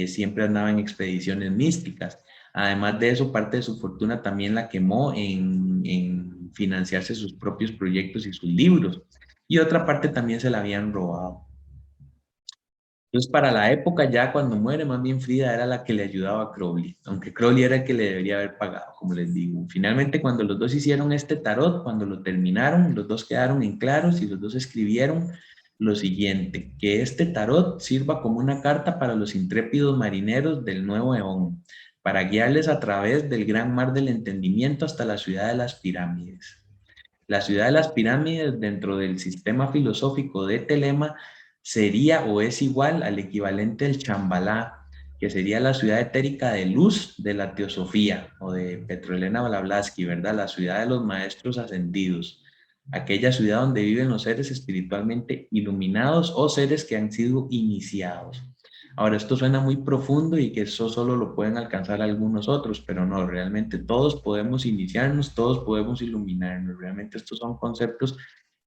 siempre andaba en expediciones místicas. Además de eso, parte de su fortuna también la quemó en financiarse sus propios proyectos y sus libros. Y otra parte también se la habían robado. Entonces, para la época, ya cuando muere, más bien Frida era la que le ayudaba a Crowley, aunque Crowley era el que le debería haber pagado, como les digo. Finalmente, cuando los dos hicieron este tarot, cuando lo terminaron, los dos quedaron en claros y los dos escribieron lo siguiente: que este tarot sirva como una carta para los intrépidos marineros del nuevo eón, para guiarles a través del gran mar del entendimiento hasta la ciudad de las pirámides. La ciudad de las pirámides dentro del sistema filosófico de Telema sería o es igual al equivalente del Chambalá, que sería la ciudad etérica de luz de la teosofía o de Petrolena Blavatsky, ¿verdad? La ciudad de los maestros ascendidos, aquella ciudad donde viven los seres espiritualmente iluminados o seres que han sido iniciados. Ahora, esto suena muy profundo y que eso solo lo pueden alcanzar algunos otros, pero no, realmente todos podemos iniciarnos, todos podemos iluminarnos. Realmente estos son conceptos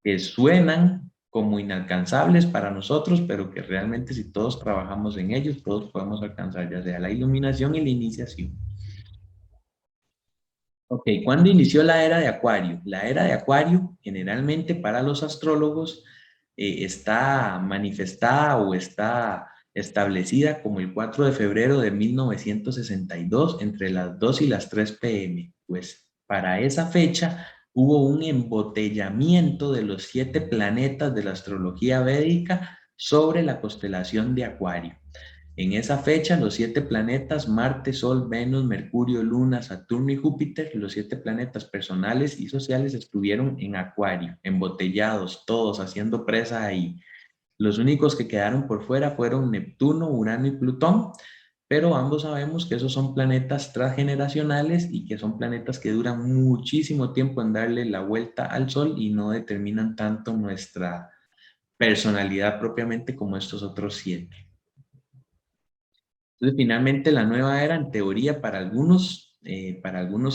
que suenan como inalcanzables para nosotros, pero que realmente si todos trabajamos en ellos, todos podemos alcanzar ya sea la iluminación y la iniciación. Ok, ¿cuándo inició la era de Acuario? La era de Acuario, generalmente para los astrólogos, está manifestada o está establecida como el 4 de febrero de 1962 entre las 2 y las 3 p.m. Pues para esa fecha hubo un embotellamiento de los 7 planetas de la astrología védica sobre la constelación de Acuario. En esa fecha, los 7 planetas, Marte, Sol, Venus, Mercurio, Luna, Saturno y Júpiter, los 7 planetas personales y sociales estuvieron en Acuario, embotellados, todos haciendo presa ahí. Los únicos que quedaron por fuera fueron Neptuno, Urano y Plutón, pero ambos sabemos que esos son planetas transgeneracionales y que son planetas que duran muchísimo tiempo en darle la vuelta al Sol y no determinan tanto nuestra personalidad propiamente como estos otros 7. Entonces, finalmente, la nueva era, en teoría, para algunos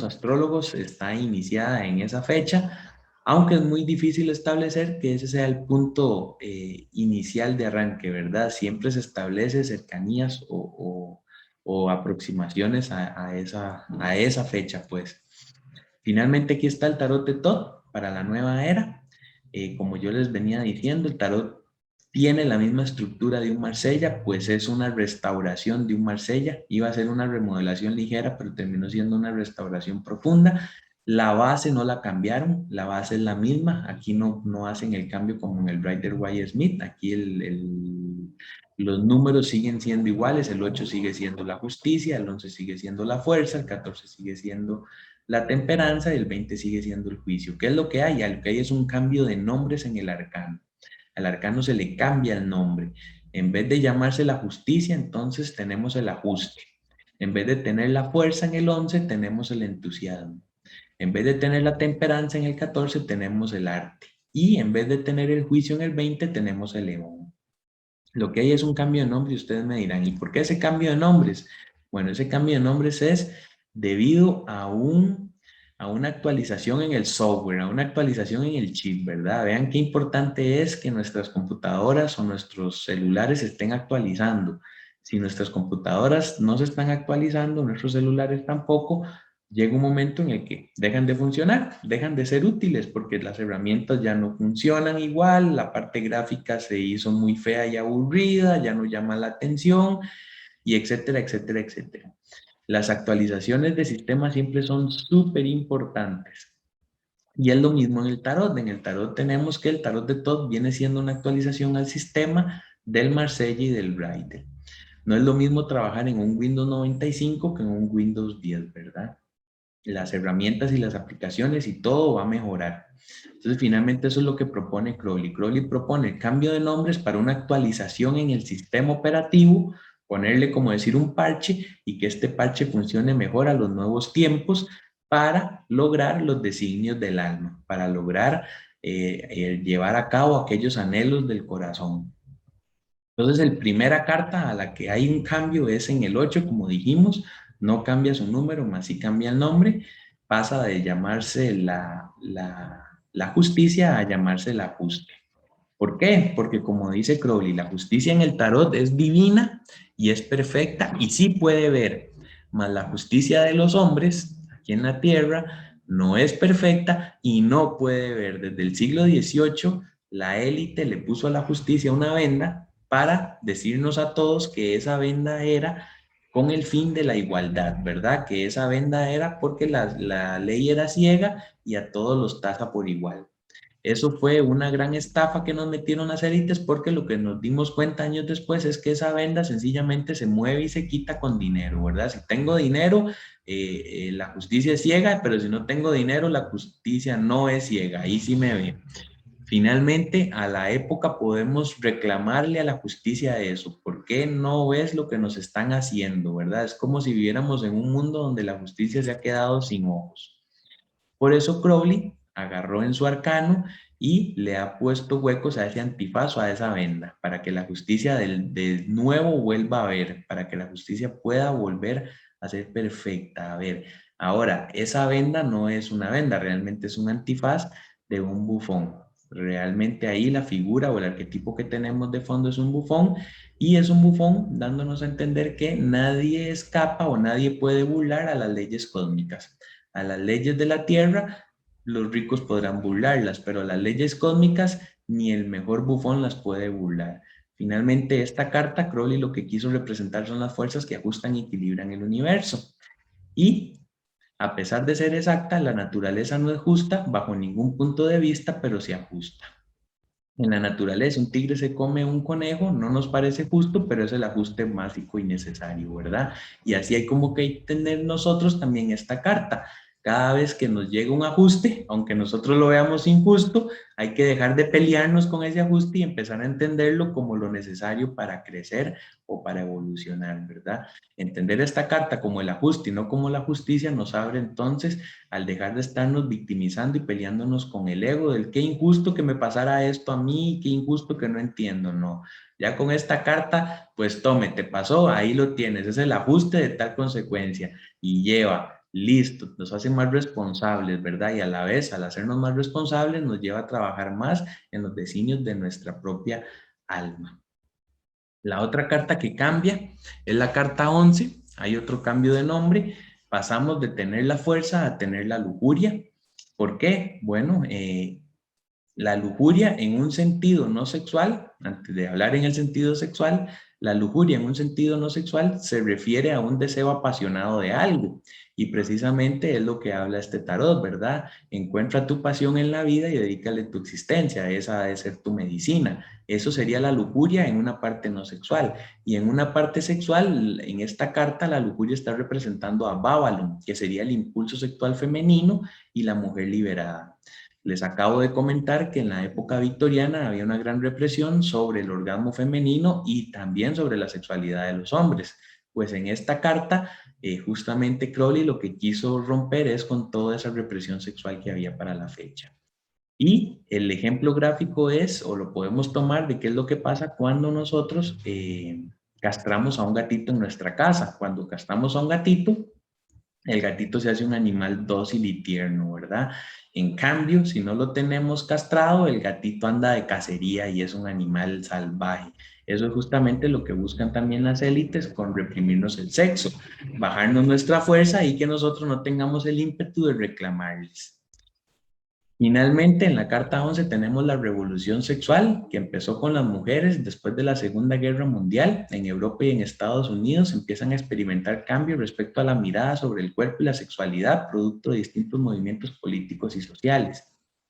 astrólogos, está iniciada en esa fecha, aunque es muy difícil establecer que ese sea el punto inicial de arranque, ¿verdad? Siempre se establece cercanías o aproximaciones a esa fecha, pues. Finalmente, aquí está el tarot de Thoth para la nueva era. Como yo les venía diciendo, el tarot tiene la misma estructura de un Marsella, pues es una restauración de un Marsella. Iba a ser una remodelación ligera, pero terminó siendo una restauración profunda. La base no la cambiaron, la base es la misma. Aquí no hacen el cambio como en el Rider Waite Smith. Aquí los números siguen siendo iguales. El 8 sigue siendo la justicia, el 11 sigue siendo la fuerza, el 14 sigue siendo la temperanza y el 20 sigue siendo el juicio. ¿Qué es lo que hay? Lo que hay es un cambio de nombres en el arcano. Al arcano se le cambia el nombre. En vez de llamarse la justicia, entonces tenemos el ajuste. En vez de tener la fuerza en el 11, tenemos el entusiasmo. En vez de tener la temperanza en el 14, tenemos el arte. Y en vez de tener el juicio en el 20, tenemos el león. Lo que hay es un cambio de nombre y ustedes me dirán, ¿y por qué ese cambio de nombres? Bueno, ese cambio de nombres es debido a una actualización en el software, a una actualización en el chip, ¿verdad? Vean qué importante es que nuestras computadoras o nuestros celulares estén actualizando. Si nuestras computadoras no se están actualizando, nuestros celulares tampoco, llega un momento en el que dejan de funcionar, dejan de ser útiles porque las herramientas ya no funcionan igual, la parte gráfica se hizo muy fea y aburrida, ya no llama la atención, y etcétera, etcétera, etcétera. Las actualizaciones de sistema siempre son súper importantes. Y es lo mismo en el tarot. En el tarot tenemos que el tarot de Thoth viene siendo una actualización al sistema del Marsella y del Rider. No es lo mismo trabajar en un Windows 95 que en un Windows 10, ¿verdad? Las herramientas y las aplicaciones y todo va a mejorar. Entonces, finalmente eso es lo que propone Crowley. Crowley propone el cambio de nombres para una actualización en el sistema operativo, ponerle como decir un parche y que este parche funcione mejor a los nuevos tiempos para lograr los designios del alma, para lograr llevar a cabo aquellos anhelos del corazón. Entonces, la primera carta a la que hay un cambio es en el 8, como dijimos, no cambia su número, más sí cambia el nombre, pasa de llamarse la justicia a llamarse el ajuste. ¿Por qué? Porque como dice Crowley, la justicia en el tarot es divina y es perfecta y sí puede ver, mas la justicia de los hombres aquí en la tierra no es perfecta y no puede ver. Desde el siglo XVIII, la élite le puso a la justicia una venda para decirnos a todos que esa venda era con el fin de la igualdad, ¿verdad? Que esa venda era porque la ley era ciega y a todos los taja por igual. Eso fue una gran estafa que nos metieron las élites porque lo que nos dimos cuenta años después es que esa venda sencillamente se mueve y se quita con dinero, ¿verdad? Si tengo dinero, la justicia es ciega, pero si no tengo dinero, la justicia no es ciega. Ahí sí me ve. Finalmente, a la época podemos reclamarle a la justicia eso. ¿Por qué no ves lo que nos están haciendo, verdad? Es como si viviéramos en un mundo donde la justicia se ha quedado sin ojos. Por eso Crowley agarró en su arcano y le ha puesto huecos a ese antifaz o a esa venda, para que la justicia de nuevo vuelva a ver, para que la justicia pueda volver a ser perfecta. A ver, ahora, esa venda no es una venda, realmente es un antifaz de un bufón. Realmente ahí la figura o el arquetipo que tenemos de fondo es un bufón y es un bufón dándonos a entender que nadie escapa o nadie puede burlar a las leyes cósmicas. A las leyes de la tierra, los ricos podrán burlarlas, pero las leyes cósmicas ni el mejor bufón las puede burlar. Finalmente, esta carta, Crowley lo que quiso representar son las fuerzas que ajustan y equilibran el universo. Y, a pesar de ser exacta, la naturaleza no es justa bajo ningún punto de vista, pero se ajusta. En la naturaleza, un tigre se come un conejo, no nos parece justo, pero es el ajuste básico y necesario, ¿verdad? Y así hay como que tener nosotros también esta carta. Cada vez que nos llega un ajuste, aunque nosotros lo veamos injusto, hay que dejar de pelearnos con ese ajuste y empezar a entenderlo como lo necesario para crecer o para evolucionar, ¿verdad? Entender esta carta como el ajuste y no como la justicia nos abre entonces al dejar de estarnos victimizando y peleándonos con el ego del qué injusto que me pasara esto a mí, qué injusto que no entiendo, no. Ya con esta carta, pues tome, te pasó, ahí lo tienes, es el ajuste de tal consecuencia y lleva, listo, nos hace más responsables, ¿verdad? Y a la vez, al hacernos más responsables, nos lleva a trabajar más en los designios de nuestra propia alma. La otra carta que cambia es la carta 11, hay otro cambio de nombre, pasamos de tener la fuerza a tener la lujuria. ¿Por qué? Bueno, La lujuria en un sentido no sexual, antes de hablar en el sentido sexual, la lujuria en un sentido no sexual se refiere a un deseo apasionado de algo. Y precisamente es lo que habla este tarot, ¿verdad? Encuentra tu pasión en la vida y dedícale tu existencia. Esa debe ser tu medicina. Eso sería la lujuria en una parte no sexual. Y en una parte sexual, en esta carta, la lujuria está representando a Babylon, que sería el impulso sexual femenino y la mujer liberada. Les acabo de comentar que en la época victoriana había una gran represión sobre el orgasmo femenino y también sobre la sexualidad de los hombres. Pues en esta carta, justamente Crowley lo que quiso romper es con toda esa represión sexual que había para la fecha. Y el ejemplo gráfico es, o lo podemos tomar, de qué es lo que pasa cuando nosotros castramos a un gatito en nuestra casa. Cuando castramos a un gatito, el gatito se hace un animal dócil y tierno, ¿verdad? En cambio, si no lo tenemos castrado, el gatito anda de cacería y es un animal salvaje. Eso es justamente lo que buscan también las élites con reprimirnos el sexo, bajarnos nuestra fuerza y que nosotros no tengamos el ímpetu de reclamarles. Finalmente, en la carta 11 tenemos la revolución sexual que empezó con las mujeres después de la Segunda Guerra Mundial. En Europa y en Estados Unidos empiezan a experimentar cambios respecto a la mirada sobre el cuerpo y la sexualidad, producto de distintos movimientos políticos y sociales.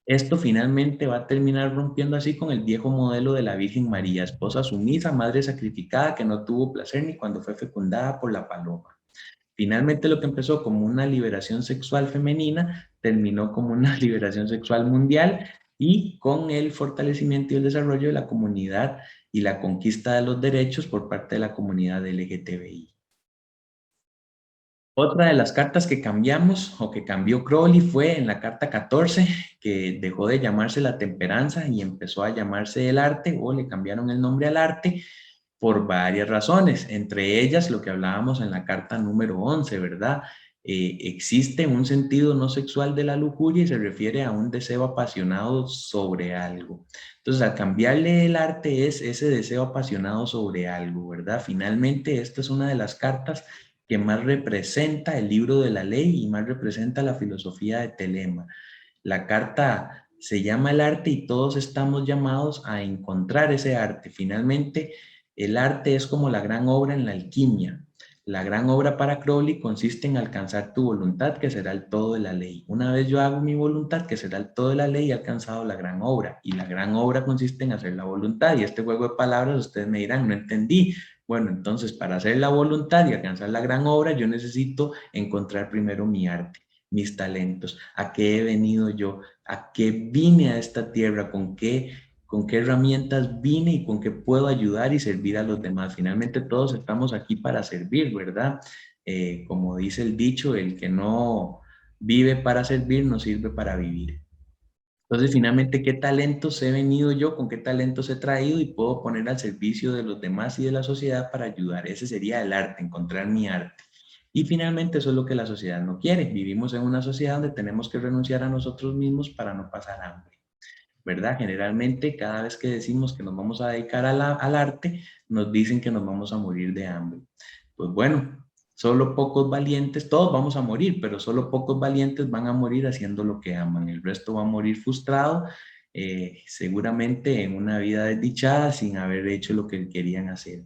Esto finalmente va a terminar rompiendo así con el viejo modelo de la Virgen María, esposa sumisa, madre sacrificada que no tuvo placer ni cuando fue fecundada por la paloma. Finalmente lo que empezó como una liberación sexual femenina terminó como una liberación sexual mundial y con el fortalecimiento y el desarrollo de la comunidad y la conquista de los derechos por parte de la comunidad LGTBI. Otra de las cartas que cambiamos o que cambió Crowley fue en la carta 14, que dejó de llamarse la temperanza y empezó a llamarse el arte, o le cambiaron el nombre al arte, por varias razones, entre ellas lo que hablábamos en la carta número 11, ¿verdad? Existe un sentido no sexual de la lujuria y se refiere a un deseo apasionado sobre algo. Entonces, al cambiarle el arte es ese deseo apasionado sobre algo, ¿verdad? Finalmente, esta es una de las cartas que más representa el libro de la ley y más representa la filosofía de Telema. La carta se llama el arte y todos estamos llamados a encontrar ese arte. Finalmente, el arte es como la gran obra en la alquimia. La gran obra para Crowley consiste en alcanzar tu voluntad, que será el todo de la ley. Una vez yo hago mi voluntad, que será el todo de la ley, he alcanzado la gran obra. Y la gran obra consiste en hacer la voluntad. Y este juego de palabras, ustedes me dirán, no entendí. Bueno, entonces para hacer la voluntad y alcanzar la gran obra, yo necesito encontrar primero mi arte, mis talentos, a qué he venido yo, a qué vine a esta tierra, con qué herramientas vine y con qué puedo ayudar y servir a los demás. Finalmente todos estamos aquí para servir, ¿verdad? Como dice el dicho, el que no vive para servir no sirve para vivir. Entonces, finalmente, ¿qué talentos he venido yo? ¿Con qué talentos he traído? Y puedo poner al servicio de los demás y de la sociedad para ayudar. Ese sería el arte, encontrar mi arte. Y finalmente, eso es lo que la sociedad no quiere. Vivimos en una sociedad donde tenemos que renunciar a nosotros mismos para no pasar hambre, ¿verdad? Generalmente, cada vez que decimos que nos vamos a dedicar al arte, nos dicen que nos vamos a morir de hambre. Pues bueno, solo pocos valientes, todos vamos a morir, pero solo pocos valientes van a morir haciendo lo que aman. El resto va a morir frustrado, seguramente en una vida desdichada, sin haber hecho lo que querían hacer.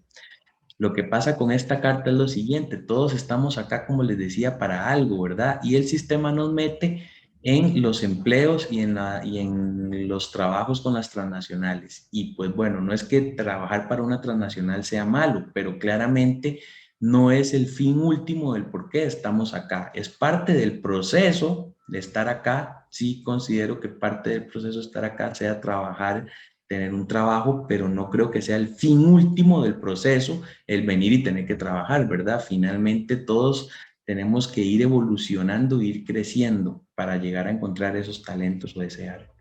Lo que pasa con esta carta es lo siguiente: todos estamos acá, como les decía, para algo, ¿verdad? Y el sistema nos mete en los empleos y en los trabajos con las transnacionales. Y pues bueno, no es que trabajar para una transnacional sea malo, pero claramente no es el fin último del por qué estamos acá. Es parte del proceso de estar acá. Sí considero que parte del proceso de estar acá sea trabajar, tener un trabajo, pero no creo que sea el fin último del proceso el venir y tener que trabajar, ¿verdad? Finalmente todos tenemos que ir evolucionando, ir creciendo para llegar a encontrar esos talentos o ese arte.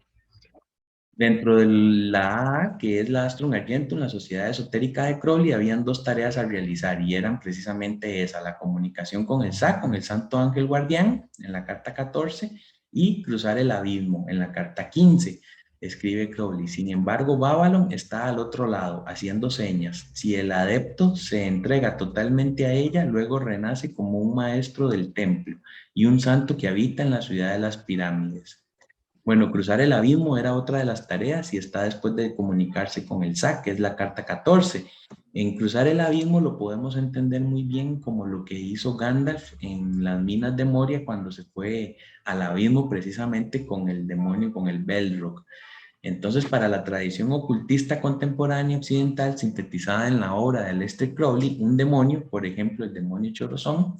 Dentro de la A, que es la Astrum Argentum, la Sociedad Esotérica de Crowley, habían dos tareas a realizar y eran precisamente esa: la comunicación con el SAC, con el Santo Ángel Guardián, en la carta 14, y cruzar el abismo, en la carta 15. Escribe Crowley: sin embargo, Babylon está al otro lado, haciendo señas. Si el adepto se entrega totalmente a ella, luego renace como un maestro del templo y un santo que habita en la ciudad de las pirámides. Bueno, cruzar el abismo era otra de las tareas y está después de comunicarse con el Zac, que es la carta 14. En cruzar el abismo lo podemos entender muy bien como lo que hizo Gandalf en las minas de Moria cuando se fue al abismo precisamente con el demonio, con el Belrog. Entonces, para la tradición ocultista contemporánea occidental, sintetizada en la obra de Aleister Crowley, un demonio, por ejemplo, el demonio Chorrozón,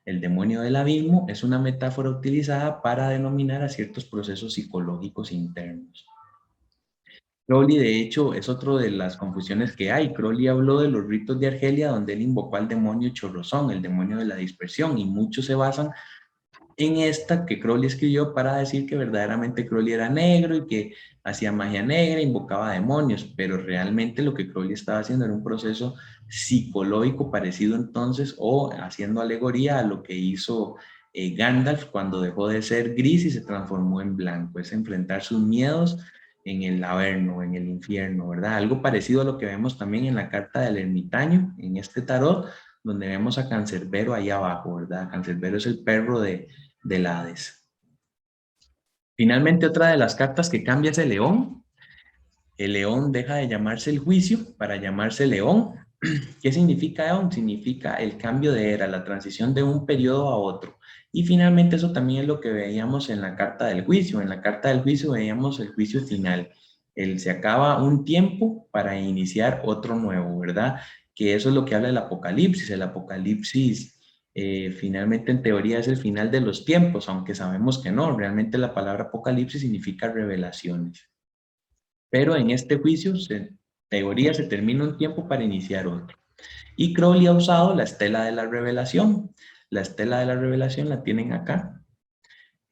el demonio del abismo, es una metáfora utilizada para denominar a ciertos procesos psicológicos internos. Crowley, de hecho, es otra de las confusiones que hay. Crowley habló de los ritos de Argelia, donde él invocó al demonio Chorrozón, el demonio de la dispersión, y muchos se basan en esta que Crowley escribió para decir que verdaderamente Crowley era negro y que hacía magia negra, invocaba demonios, pero realmente lo que Crowley estaba haciendo era un proceso psicológico parecido entonces o haciendo alegoría a lo que hizo Gandalf cuando dejó de ser gris y se transformó en blanco, es enfrentar sus miedos en el Averno, en el infierno, ¿verdad? Algo parecido a lo que vemos también en la carta del ermitaño, en este tarot, donde vemos a Cancerbero ahí abajo, ¿verdad? Cancerbero es el perro del Hades. Finalmente, otra de las cartas que cambia es el león. El león deja de llamarse el juicio para llamarse león. ¿Qué significa león? Significa el cambio de era, la transición de un periodo a otro. Y finalmente eso también es lo que veíamos en la carta del juicio. En la carta del juicio veíamos el juicio final. Se acaba un tiempo para iniciar otro nuevo, ¿verdad? Que eso es lo que habla el Apocalipsis. El Apocalipsis finalmente en teoría es el final de los tiempos, aunque sabemos que no. Realmente la palabra Apocalipsis significa revelaciones. Pero en este juicio, en teoría, se termina un tiempo para iniciar otro. Y Crowley ha usado la estela de la revelación. La estela de la revelación la tienen acá.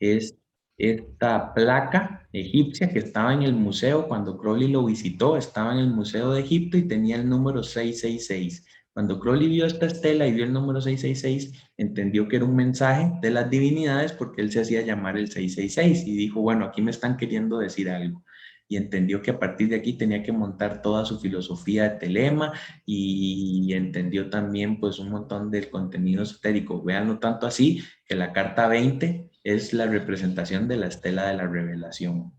Es esta placa egipcia que estaba en el museo cuando Crowley lo visitó. Estaba en el Museo de Egipto y tenía el número 666. Cuando Crowley vio esta estela y vio el número 666, entendió que era un mensaje de las divinidades porque él se hacía llamar el 666 y dijo, bueno, aquí me están queriendo decir algo. Y entendió que a partir de aquí tenía que montar toda su filosofía de telema y entendió también pues un montón del contenido esotérico. Véanlo tanto así que la carta 20 es la representación de la estela de la revelación.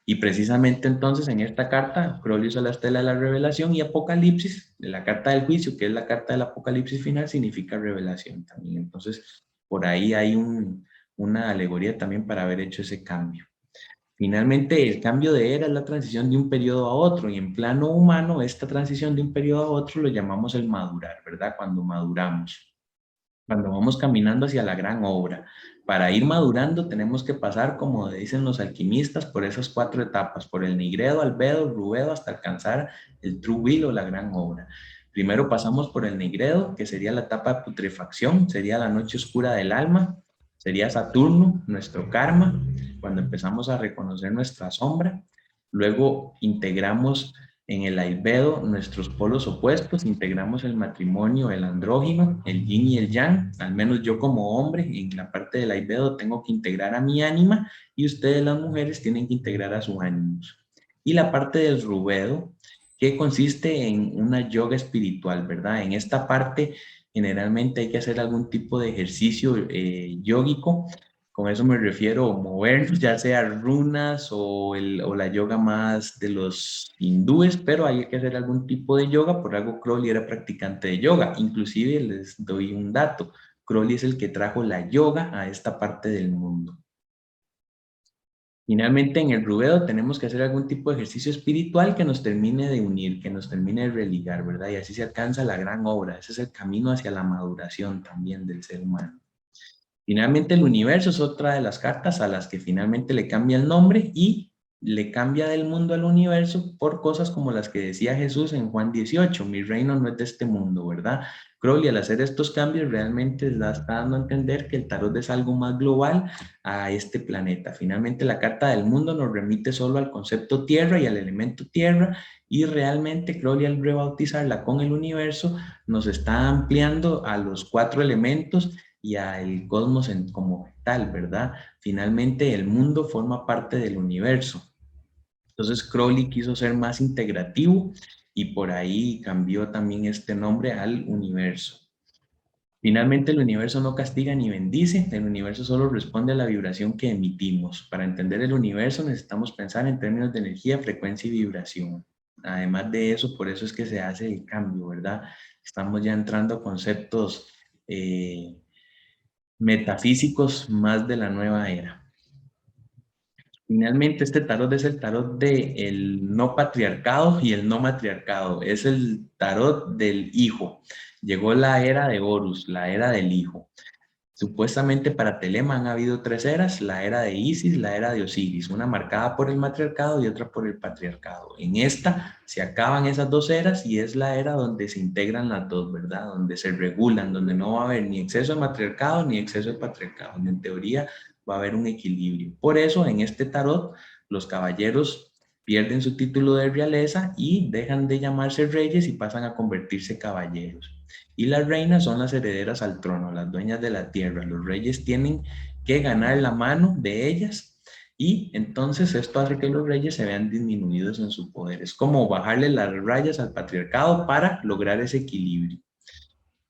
Y precisamente entonces en esta carta, Crowley usa la estela de la revelación y Apocalipsis, la carta del juicio, que es la carta del Apocalipsis final, significa revelación también. Entonces, por ahí hay una alegoría también para haber hecho ese cambio. Finalmente, el cambio de era es la transición de un periodo a otro y en plano humano, esta transición de un periodo a otro lo llamamos el madurar, ¿verdad? Cuando maduramos, cuando vamos caminando hacia la gran obra. Para ir madurando tenemos que pasar, como dicen los alquimistas, por esas 4 etapas, por el nigredo, albedo, rubedo, hasta alcanzar el true will o la gran obra. Primero pasamos por el nigredo, que sería la etapa de putrefacción, sería la noche oscura del alma, sería Saturno, nuestro karma, cuando empezamos a reconocer nuestra sombra. Luego integramos en el albedo nuestros polos opuestos, integramos el matrimonio, el andrógino, el yin y el yang. Al menos yo como hombre, en la parte del albedo tengo que integrar a mi ánima y ustedes las mujeres tienen que integrar a sus ánimos. Y la parte del rubedo, que consiste en una yoga espiritual, ¿verdad? En esta parte generalmente hay que hacer algún tipo de ejercicio yógico. Con eso me refiero a movernos, ya sea runas o la yoga más de los hindúes, pero hay que hacer algún tipo de yoga, por algo Crowley era practicante de yoga. Inclusive les doy un dato, Crowley es el que trajo la yoga a esta parte del mundo. Finalmente, en el ruedo tenemos que hacer algún tipo de ejercicio espiritual que nos termine de unir, que nos termine de religar, ¿verdad? Y así se alcanza la gran obra. Ese es el camino hacia la maduración también del ser humano. Finalmente, el universo es otra de las cartas a las que finalmente le cambia el nombre y le cambia del mundo al universo por cosas como las que decía Jesús en Juan 18, mi reino no es de este mundo, ¿verdad? Crowley al hacer estos cambios realmente la está dando a entender que el tarot es algo más global a este planeta. Finalmente, la carta del mundo nos remite solo al concepto tierra y al elemento tierra y realmente Crowley al rebautizarla con el universo nos está ampliando a los 4 elementos y al cosmos como tal, ¿verdad? Finalmente el mundo forma parte del universo. Entonces Crowley quiso ser más integrativo y por ahí cambió también este nombre al universo. Finalmente, el universo no castiga ni bendice, el universo solo responde a la vibración que emitimos. Para entender el universo necesitamos pensar en términos de energía, frecuencia y vibración. Además de eso, por eso es que se hace el cambio, ¿verdad? Estamos ya entrando a conceptos eh, metafísicos más de la nueva era. Finalmente, este tarot es el tarot del no patriarcado y el no matriarcado. Es el tarot del hijo. Llegó la era de Horus, la era del hijo. Supuestamente para Telema han habido tres eras, la era de Isis, la era de Osiris, una marcada por el matriarcado y otra por el patriarcado. En esta se acaban esas dos eras y es la era donde se integran las dos, ¿verdad? Donde se regulan, donde no va a haber ni exceso de matriarcado ni exceso de patriarcado, donde en teoría va a haber un equilibrio. Por eso en este tarot los caballeros pierden su título de realeza y dejan de llamarse reyes y pasan a convertirse caballeros. Y las reinas son las herederas al trono, las dueñas de la tierra. Los reyes tienen que ganar la mano de ellas y entonces esto hace que los reyes se vean disminuidos en su poder. Es como bajarle las rayas al patriarcado para lograr ese equilibrio.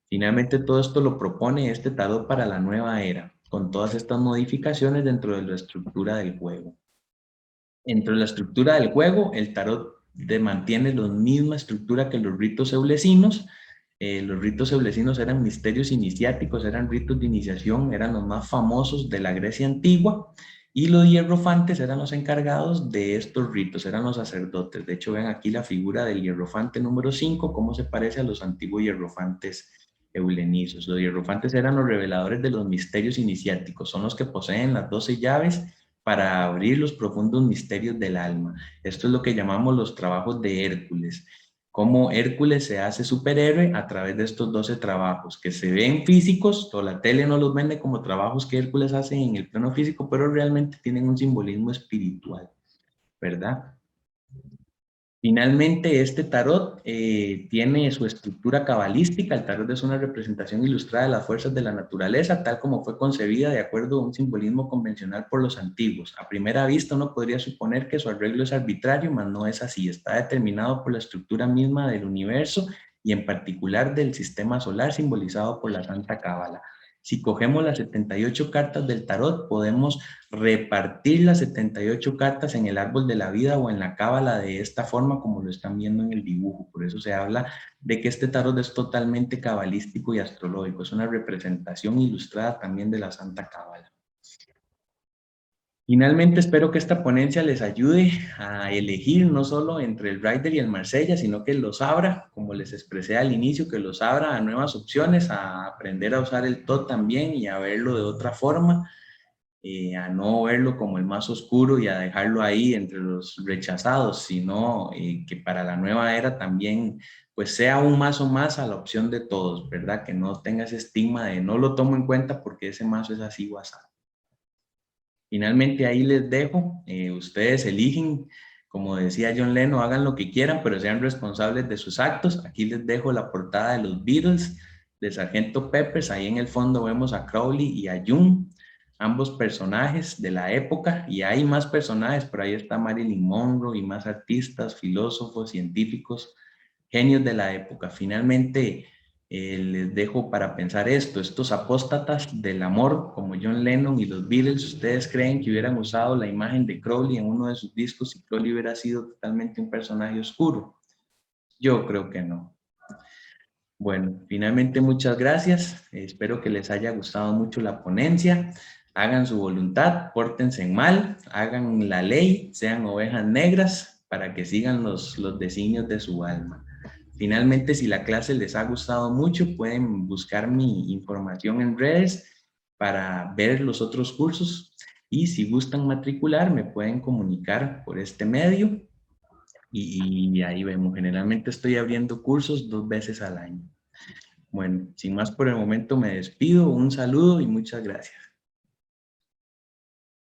Finalmente todo esto lo propone este tarot para la nueva era, con todas estas modificaciones dentro de la estructura del juego. Dentro de la estructura del juego, el tarot mantiene la misma estructura que los ritos eulesinos. Los ritos eulesinos eran misterios iniciáticos, eran ritos de iniciación, eran los más famosos de la Grecia antigua, y los hierofantes eran los encargados de estos ritos, eran los sacerdotes. De hecho, ven aquí la figura del hierofante número 5, cómo se parece a los antiguos hierofantes eulenizos. Los hierofantes eran los reveladores de los misterios iniciáticos, son los que poseen las 12 llaves para abrir los profundos misterios del alma. Esto es lo que llamamos los trabajos de Hércules. Cómo Hércules se hace superhéroe a través de estos 12 trabajos, que se ven físicos, o la tele no los vende como trabajos que Hércules hace en el plano físico, pero realmente tienen un simbolismo espiritual, ¿verdad? Finalmente, este tarot tiene su estructura cabalística. El tarot es una representación ilustrada de las fuerzas de la naturaleza, tal como fue concebida de acuerdo a un simbolismo convencional por los antiguos. A primera vista, uno podría suponer que su arreglo es arbitrario, mas no es así. Está determinado por la estructura misma del universo y en particular del sistema solar simbolizado por la Santa Cábala. Si cogemos las 78 cartas del tarot, podemos repartir las 78 cartas en el árbol de la vida o en la cábala de esta forma como lo están viendo en el dibujo. Por eso se habla de que este tarot es totalmente cabalístico y astrológico. Es una representación ilustrada también de la Santa Cábala. Finalmente, espero que esta ponencia les ayude a elegir no solo entre el Rider y el Marsella, sino que los abra, como les expresé al inicio, que los abra a nuevas opciones, a aprender a usar el TOT también y a verlo de otra forma, a no verlo como el más oscuro y a dejarlo ahí entre los rechazados, sino que para la nueva era también pues sea un mazo más a la opción de todos, ¿verdad? Que no tenga ese estigma de no lo tomo en cuenta porque ese mazo es así WhatsApp. Finalmente ahí les dejo, ustedes eligen, como decía John Lennon, hagan lo que quieran, pero sean responsables de sus actos. Aquí les dejo la portada de los Beatles, de Sargento Peppers, ahí en el fondo vemos a Crowley y a Jung, ambos personajes de la época, y hay más personajes, por ahí está Marilyn Monroe y más artistas, filósofos, científicos, genios de la época. Finalmente, les dejo para pensar esto, estos apóstatas del amor como John Lennon y los Beatles, ¿ustedes creen que hubieran usado la imagen de Crowley en uno de sus discos si Crowley hubiera sido totalmente un personaje oscuro? Yo creo que no. Bueno, finalmente muchas gracias, espero que les haya gustado mucho la ponencia, hagan su voluntad, pórtense mal, hagan la ley, sean ovejas negras para que sigan los designios de su alma. Finalmente, si la clase les ha gustado mucho, pueden buscar mi información en redes para ver los otros cursos y si gustan matricular, me pueden comunicar por este medio y ahí vemos. Generalmente estoy abriendo cursos 2 veces al año. Bueno, sin más por el momento me despido, un saludo y muchas gracias.